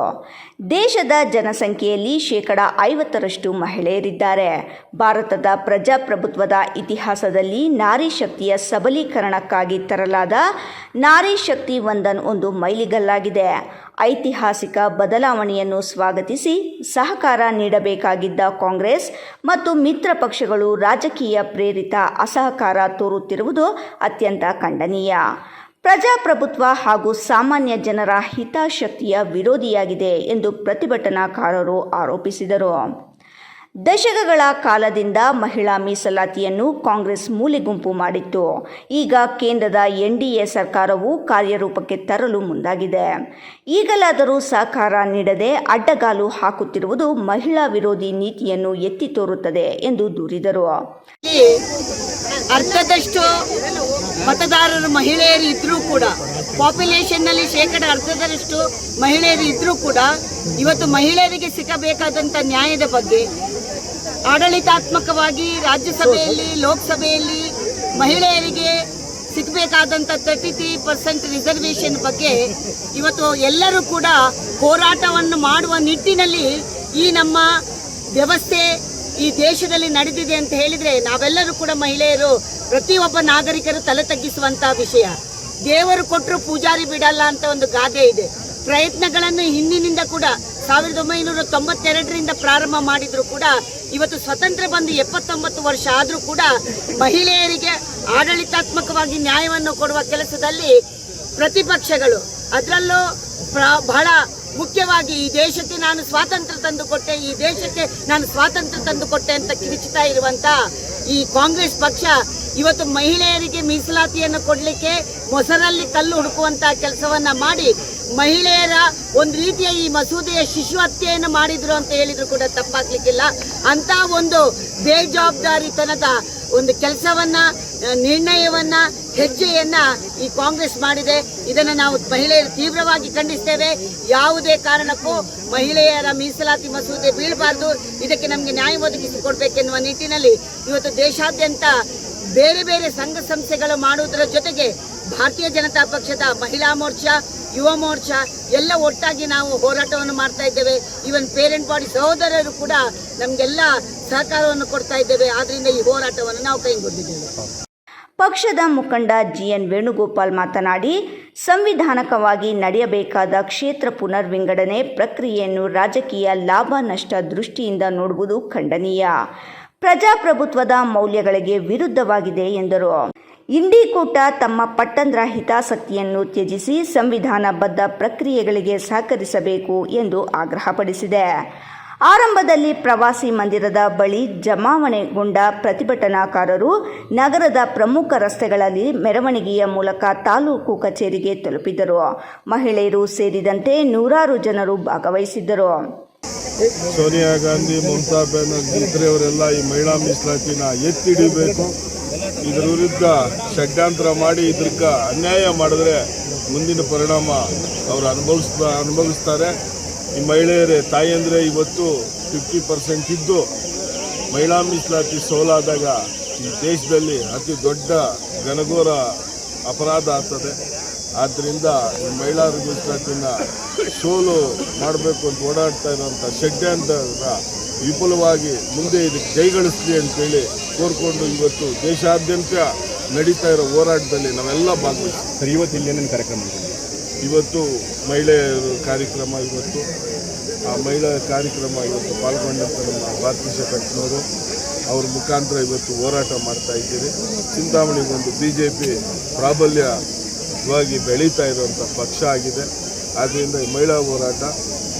S2: ದೇಶದ ಜನಸಂಖ್ಯೆಯಲ್ಲಿ 50% ಮಹಿಳೆಯರಿದ್ದಾರೆ. ಭಾರತದ ಪ್ರಜಾಪ್ರಭುತ್ವದ ಇತಿಹಾಸದಲ್ಲಿ ನಾರಿ ಶಕ್ತಿಯ ಸಬಲೀಕರಣಕ್ಕಾಗಿ ತರಲಾದ ನಾರಿ ಶಕ್ತಿ ವಂದನ್ ಒಂದು ಮೈಲಿಗಲ್ಲಾಗಿದೆ. ಐತಿಹಾಸಿಕ ಬದಲಾವಣೆಯನ್ನು ಸ್ವಾಗತಿಸಿ ಸಹಕಾರ ನೀಡಬೇಕಾಗಿದ್ದ ಕಾಂಗ್ರೆಸ್ ಮತ್ತು ಮಿತ್ರ ಪಕ್ಷಗಳು ರಾಜಕೀಯ ಪ್ರೇರಿತ ಅಸಹಕಾರ ತೋರುತ್ತಿರುವುದು ಅತ್ಯಂತ ಖಂಡನೀಯ. ಪ್ರಜಾಪ್ರಭುತ್ವ ಹಾಗೂ ಸಾಮಾನ್ಯ ಜನರ ಹಿತಾಸಕ್ತಿಯ ವಿರೋಧಿಯಾಗಿದೆ ಎಂದು ಪ್ರತಿಭಟನಾಕಾರರು ಆರೋಪಿಸಿದರು. ದಶಕಗಳ ಕಾಲದಿಂದ ಮಹಿಳಾ ಮೀಸಲಾತಿಯನ್ನು ಕಾಂಗ್ರೆಸ್ ಮೂಲೆಗುಂಪು ಮಾಡಿತ್ತು. ಈಗ ಕೇಂದ್ರದ ಎನ್ಡಿಎ ಸರ್ಕಾರವು ಕಾರ್ಯರೂಪಕ್ಕೆ ತರಲು ಮುಂದಾಗಿದೆ. ಈಗಲಾದರೂ ಸಹಕಾರ ನೀಡದೆ ಅಡ್ಡಗಾಲು ಹಾಕುತ್ತಿರುವುದು ಮಹಿಳಾ ವಿರೋಧಿ ನೀತಿಯನ್ನು ಎತ್ತಿ ತೋರುತ್ತದೆ ಎಂದು ದೂರಿದರು.
S11: ಅರ್ಧದಷ್ಟು ಮತದಾರರು ಮಹಿಳೆಯರು ಇದ್ರೂ ಕೂಡ, ಪಾಪ್ಯುಲೇಷನ್ನಲ್ಲಿ 10% ಮಹಿಳೆಯರು ಇದ್ರೂ ಕೂಡ ಇವತ್ತು ಮಹಿಳೆಯರಿಗೆ ಸಿಗಬೇಕಾದಂಥ ನ್ಯಾಯದ ಬಗ್ಗೆ ಆಡಳಿತಾತ್ಮಕವಾಗಿ ರಾಜ್ಯಸಭೆಯಲ್ಲಿ, ಲೋಕಸಭೆಯಲ್ಲಿ ಮಹಿಳೆಯರಿಗೆ ಸಿಗಬೇಕಾದಂಥ 33% ರಿಸರ್ವೇಷನ್ ಬಗ್ಗೆ ಇವತ್ತು ಎಲ್ಲರೂ ಕೂಡ ಹೋರಾಟವನ್ನು ಮಾಡುವ ನಿಟ್ಟಿನಲ್ಲಿ ಈ ನಮ್ಮ ವ್ಯವಸ್ಥೆ ಈ ದೇಶದಲ್ಲಿ ನಡೆದಿದೆ ಅಂತ ಹೇಳಿದರೆ ನಾವೆಲ್ಲರೂ ಕೂಡ ಮಹಿಳೆಯರು, ಪ್ರತಿಯೊಬ್ಬ ನಾಗರಿಕರು ತಲೆ ತಗ್ಗಿಸುವಂಥ ವಿಷಯ. ದೇವರು ಕೊಟ್ಟರು ಪೂಜಾರಿ ಬಿಡಲ್ಲ ಅಂತ ಒಂದು ಗಾದೆ ಇದೆ. ಪ್ರಯತ್ನಗಳನ್ನು ಹಿಂದಿನಿಂದ ಕೂಡ 1992ರಿಂದ ಪ್ರಾರಂಭ ಮಾಡಿದ್ರು ಕೂಡ ಇವತ್ತು ಸ್ವತಂತ್ರ ಬಂದು 79 ವರ್ಷ ಆದರೂ ಕೂಡ ಮಹಿಳೆಯರಿಗೆ ಆಡಳಿತಾತ್ಮಕವಾಗಿ ನ್ಯಾಯವನ್ನು ಕೊಡುವ ಕೆಲಸದಲ್ಲಿ ಪ್ರತಿಪಕ್ಷಗಳು, ಅದರಲ್ಲೂ ಬಹಳ ಮುಖ್ಯವಾಗಿ ಈ ದೇಶಕ್ಕೆ ನಾನು ಸ್ವಾತಂತ್ರ್ಯ ತಂದುಕೊಟ್ಟೆ, ಈ ದೇಶಕ್ಕೆ ನಾನು ಸ್ವಾತಂತ್ರ್ಯ ತಂದುಕೊಟ್ಟೆ ಅಂತ ಕಿರಿಚುತ್ತಾ ಇರುವಂತ ಈ ಕಾಂಗ್ರೆಸ್ ಪಕ್ಷ ಇವತ್ತು ಮಹಿಳೆಯರಿಗೆ ಮೀಸಲಾತಿಯನ್ನು ಕೊಡಲಿಕ್ಕೆ ಮೊಸರಲ್ಲಿ ಕಲ್ಲು ಹುಡುಕುವಂತ ಕೆಲಸವನ್ನ ಮಾಡಿ ಮಹಿಳೆಯರ ಒಂದು ರೀತಿಯ ಈ ಮಸೂದೆಯ ಶಿಶು ಹತ್ಯೆಯನ್ನು ಮಾಡಿದ್ರು ಅಂತ ಹೇಳಿದ್ರು ಕೂಡ ತಪ್ಪಾಗ್ಲಿಕ್ಕಿಲ್ಲ. ಅಂತ ಒಂದು ಬೇಜವಾಬ್ದಾರಿತನದ ಒಂದು ಕೆಲಸವನ್ನ, ನಿರ್ಣಯವನ್ನ, ಹೆಜ್ಜೆಯನ್ನ ಈ ಕಾಂಗ್ರೆಸ್ ಮಾಡಿದೆ. ಇದನ್ನು ನಾವು ಮಹಿಳೆಯರು ತೀವ್ರವಾಗಿ ಖಂಡಿಸ್ತೇವೆ. ಯಾವುದೇ ಕಾರಣಕ್ಕೂ ಮಹಿಳೆಯರ ಮೀಸಲಾತಿ ಮಸೂದೆ ಬೀಳಬಾರ್ದು, ಇದಕ್ಕೆ ನಮಗೆ ನ್ಯಾಯ ಒದಗಿಸಿಕೊಡ್ಬೇಕೆನ್ನುವ ನಿಟ್ಟಿನಲ್ಲಿ ಇವತ್ತು ದೇಶಾದ್ಯಂತ ಬೇರೆ ಬೇರೆ ಸಂಘ ಸಂಸ್ಥೆಗಳು ಮಾಡುವುದರ ಜೊತೆಗೆ ಭಾರತೀಯ ಜನತಾ ಪಕ್ಷದ ಮಹಿಳಾ ಮೋರ್ಚಾ, ಯುವ ಮೋರ್ಚಾ ಎಲ್ಲ ಒಟ್ಟಾಗಿ ನಾವು ಹೋರಾಟವನ್ನು ಮಾಡ್ತಾ ಇದ್ದೇವೆ. ಈವನ್ ಪೇರೆಂಟ್ ಬಾಡಿ ಸಹೋದರರು ಕೂಡ ನಮಗೆಲ್ಲ ಸಹಕಾರವನ್ನು ಕೊಡ್ತಾ ಇದ್ದೇವೆ. ಆದ್ದರಿಂದ ಈ ಹೋರಾಟವನ್ನು ನಾವು ಕೈಗೊಂಡಿದ್ದೇವೆ.
S2: ಪಕ್ಷದ ಮುಖಂಡ ಜಿಎನ್ ವೇಣುಗೋಪಾಲ್ ಮಾತನಾಡಿ, ಸಂವಿಧಾನಕವಾಗಿ ನಡೆಯಬೇಕಾದ ಕ್ಷೇತ್ರ ಪುನರ್ವಿಂಗಡಣೆ ಪ್ರಕ್ರಿಯೆಯನ್ನು ರಾಜಕೀಯ ಲಾಭ ನಷ್ಟ ದೃಷ್ಟಿಯಿಂದ ನೋಡುವುದು ಖಂಡನೀಯ, ಪ್ರಜಾಪ್ರಭುತ್ವದ ಮೌಲ್ಯಗಳಿಗೆ ವಿರುದ್ಧವಾಗಿದೆ ಎಂದರು. ಇಂಡಿ ಕೂಟ ತಮ್ಮ ಪಟ್ಟಂದ್ರ ಹಿತಾಸಕ್ತಿಯನ್ನು ತ್ಯಜಿಸಿ ಸಂವಿಧಾನಬದ್ಧ ಪ್ರಕ್ರಿಯೆಗಳಿಗೆ ಸಹಕರಿಸಬೇಕು ಎಂದು ಆಗ್ರಹಪಡಿಸಿದೆ. ಆರಂಭದಲ್ಲಿ ಪ್ರವಾಸಿ ಮಂದಿರದ ಬಳಿ ಜಮಾವಣೆಗೊಂಡ ಪ್ರತಿಭಟನಾಕಾರರು ನಗರದ ಪ್ರಮುಖ ರಸ್ತೆಗಳಲ್ಲಿ ಮೆರವಣಿಗೆಯ ಮೂಲಕ ತಾಲೂಕು ಕಚೇರಿಗೆ ತಲುಪಿದರು. ಮಹಿಳೆಯರು ಸೇರಿದಂತೆ ನೂರಾರು ಜನರು ಭಾಗವಹಿಸಿದ್ದರು.
S12: ಸೋನಿಯಾ ಗಾಂಧಿ, ಮಮತಾ ಬ್ಯಾನರ್ಜಿ ಇತರೆಯವರೆಲ್ಲ ಈ ಮಹಿಳಾ ಮೀಸಲಾತಿನ ಎತ್ತಿಡಿಬೇಕು. ಇದರ ವಿರುದ್ಧ ಷಡ್ಯಂತ್ರ ಮಾಡಿ ಇದಕ್ಕೆ ಅನ್ಯಾಯ ಮಾಡಿದ್ರೆ ಮುಂದಿನ ಪರಿಣಾಮ ಅವರು ಅನುಭವಿಸ್ತಾರೆ. ಈ ಮಹಿಳೆಯರೇ ತಾಯಿಯಂದರೆ ಇವತ್ತು 50% ಇದ್ದು ಮಹಿಳಾ ಮೀಸಲಾತಿ ಸೋಲಾದಾಗ ಈ ದೇಶದಲ್ಲಿ ಅತಿ ದೊಡ್ಡ ಘನಘೋರ ಅಪರಾಧ ಆಗ್ತದೆ. ಆದ್ದರಿಂದ ಈ ಮಹಿಳಾ ಮೀಸಲಾತಿನ ಸೋಲು ಮಾಡಬೇಕು ಅಂತ ಓಡಾಡ್ತಾ ಇರುವಂಥ ಷಡ್ಯಂತ್ರ ವಿಪುಲವಾಗಿ ಮುಂದೆ ಇದಕ್ಕೆ ಜೈಗಳಿಸಲಿ ಅಂತೇಳಿ ಕೋರ್ಕೊಂಡು ಇವತ್ತು ದೇಶಾದ್ಯಂತ ನಡೀತಾ ಇರೋ ಹೋರಾಟದಲ್ಲಿ ನಾವೆಲ್ಲ ಭಾಗವಹಿಸ್ತೀವಿ.
S13: ಇವತ್ತು ಇಲ್ಲಿ ಏನೇನು ಕಾರ್ಯಕ್ರಮ?
S12: ಇವತ್ತು ಮಹಿಳೆಯರು ಕಾರ್ಯಕ್ರಮ, ಇವತ್ತು ಆ ಮಹಿಳಾ ಕಾರ್ಯಕ್ರಮ ಇವತ್ತು ಪಾಲ್ಗೊಂಡಂಥ ನಮ್ಮ ಭಾರತೀಯ ಸಂಘಟನೆಯವರು ಅವ್ರ ಮುಖಾಂತರ ಇವತ್ತು ಹೋರಾಟ ಮಾಡ್ತಾ ಇದ್ದೀರಿ. ಚಿಂತಾಮಣಿಗೊಂದು BJP ಪ್ರಾಬಲ್ಯವಾಗಿ ಬೆಳೀತಾ ಇರುವಂಥ ಪಕ್ಷ ಆಗಿದೆ. ಆದ್ದರಿಂದ ಈ ಮಹಿಳಾ ಹೋರಾಟ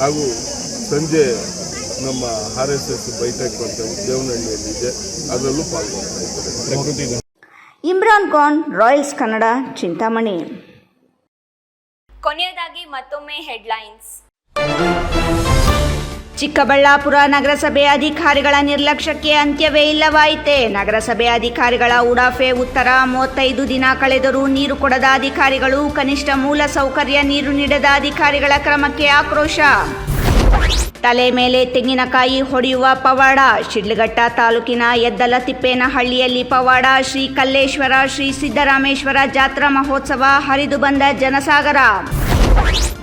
S12: ಹಾಗೂ ಸಂಜೆ ನಮ್ಮ RSS ಬೈಠಕ್ ಅಂತ ದೇವನಹಳ್ಳಿಯಲ್ಲಿ ಇದೆ, ಅದರಲ್ಲೂ ಪಾಲ್ಗೊಳ್ತಾ ಇದ್ದಾರೆ.
S2: ಇಮ್ರಾನ್ ಖಾನ್, ರಾಯಲ್ಸ್ ಕನ್ನಡ, ಚಿಂತಾಮಣಿ.
S1: ಕೊನೆಯದಾಗಿ ಮತ್ತೊಮ್ಮೆ ಹೆಡ್ಲೈನ್ಸ್.
S2: ಚಿಕ್ಕಬಳ್ಳಾಪುರ ನಗರಸಭೆ ಅಧಿಕಾರಿಗಳ ನಿರ್ಲಕ್ಷ್ಯಕ್ಕೆ ಅಂತ್ಯವೇ ಇಲ್ಲವಾಯಿತೆ. ನಗರಸಭೆ ಅಧಿಕಾರಿಗಳ ಉಡಾಫೆ ಉತ್ತರ. 35 ದಿನ ಕಳೆದರೂ ನೀರು ಕೊಡದ ಅಧಿಕಾರಿಗಳು, ಕನಿಷ್ಠ ಮೂಲ ಸೌಕರ್ಯ ನೀರು ನೀಡದ ಅಧಿಕಾರಿಗಳ ಕ್ರಮಕ್ಕೆ ಆಕ್ರೋಶ. ತಲೆ ಮೇಲೆ ತೆಂಗಿನಕಾಯಿ ಹೊಡೆಯುವ ಪವಾಡ. ಶಿಡ್ಲಘಟ್ಟ ತಾಲೂಕಿನ ಯದ್ದಲತಿಪ್ಪೇನಹಳ್ಳಿಯಲ್ಲಿ ಪವಾಡ. ಶ್ರೀ ಕಲ್ಲೇಶ್ವರ, ಶ್ರೀ ಸಿದ್ದರಾಮೇಶ್ವರ ಜಾತ್ರಾ ಮಹೋತ್ಸವ, ಹರಿದು ಬಂದ ಜನಸಾಗರ.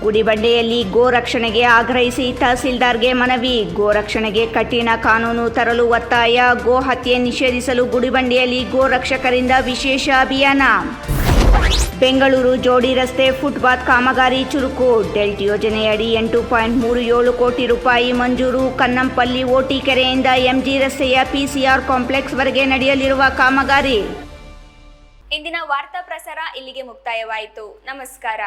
S2: ಗುಡಿಬಂಡೆಯಲ್ಲಿ ಗೋ ರಕ್ಷಣೆಗೆ ಆಗ್ರಹಿಸಿ ತಹಸೀಲ್ದಾರ್ಗೆ ಮನವಿ. ಗೋ ರಕ್ಷಣೆಗೆ ಕಠಿಣ ಕಾನೂನು ತರಲು ಒತ್ತಾಯ. ಗೋ ಹತ್ಯೆ ನಿಷೇಧಿಸಲು ಗುಡಿಬಂಡೆಯಲ್ಲಿ ಗೋ ರಕ್ಷಕರಿಂದ ವಿಶೇಷ ಅಭಿಯಾನ. ಬೆಂಗಳೂರು ಜೋಡಿ ರಸ್ತೆ ಫುಟ್ಪಾತ್ ಕಾಮಗಾರಿ ಚುರುಕು. ಡೆಲ್ಟ್ ಯೋಜನೆಯಡಿ 8.37 ಕೋಟಿ ರೂಪಾಯಿ ಮಂಜೂರು. ಕನ್ನಂಪಲ್ಲಿ ಓಟಿ ಕೆರೆಯಿಂದ MG ರಸ್ತೆಯ PCR ಕಾಂಪ್ಲೆಕ್ಸ್ವರೆಗೆ ನಡೆಯಲಿರುವ ಕಾಮಗಾರಿ.
S1: ಇಂದಿನ ವಾರ್ತಾ ಪ್ರಸಾರ ಇಲ್ಲಿಗೆ ಮುಕ್ತಾಯವಾಯಿತು. ನಮಸ್ಕಾರ.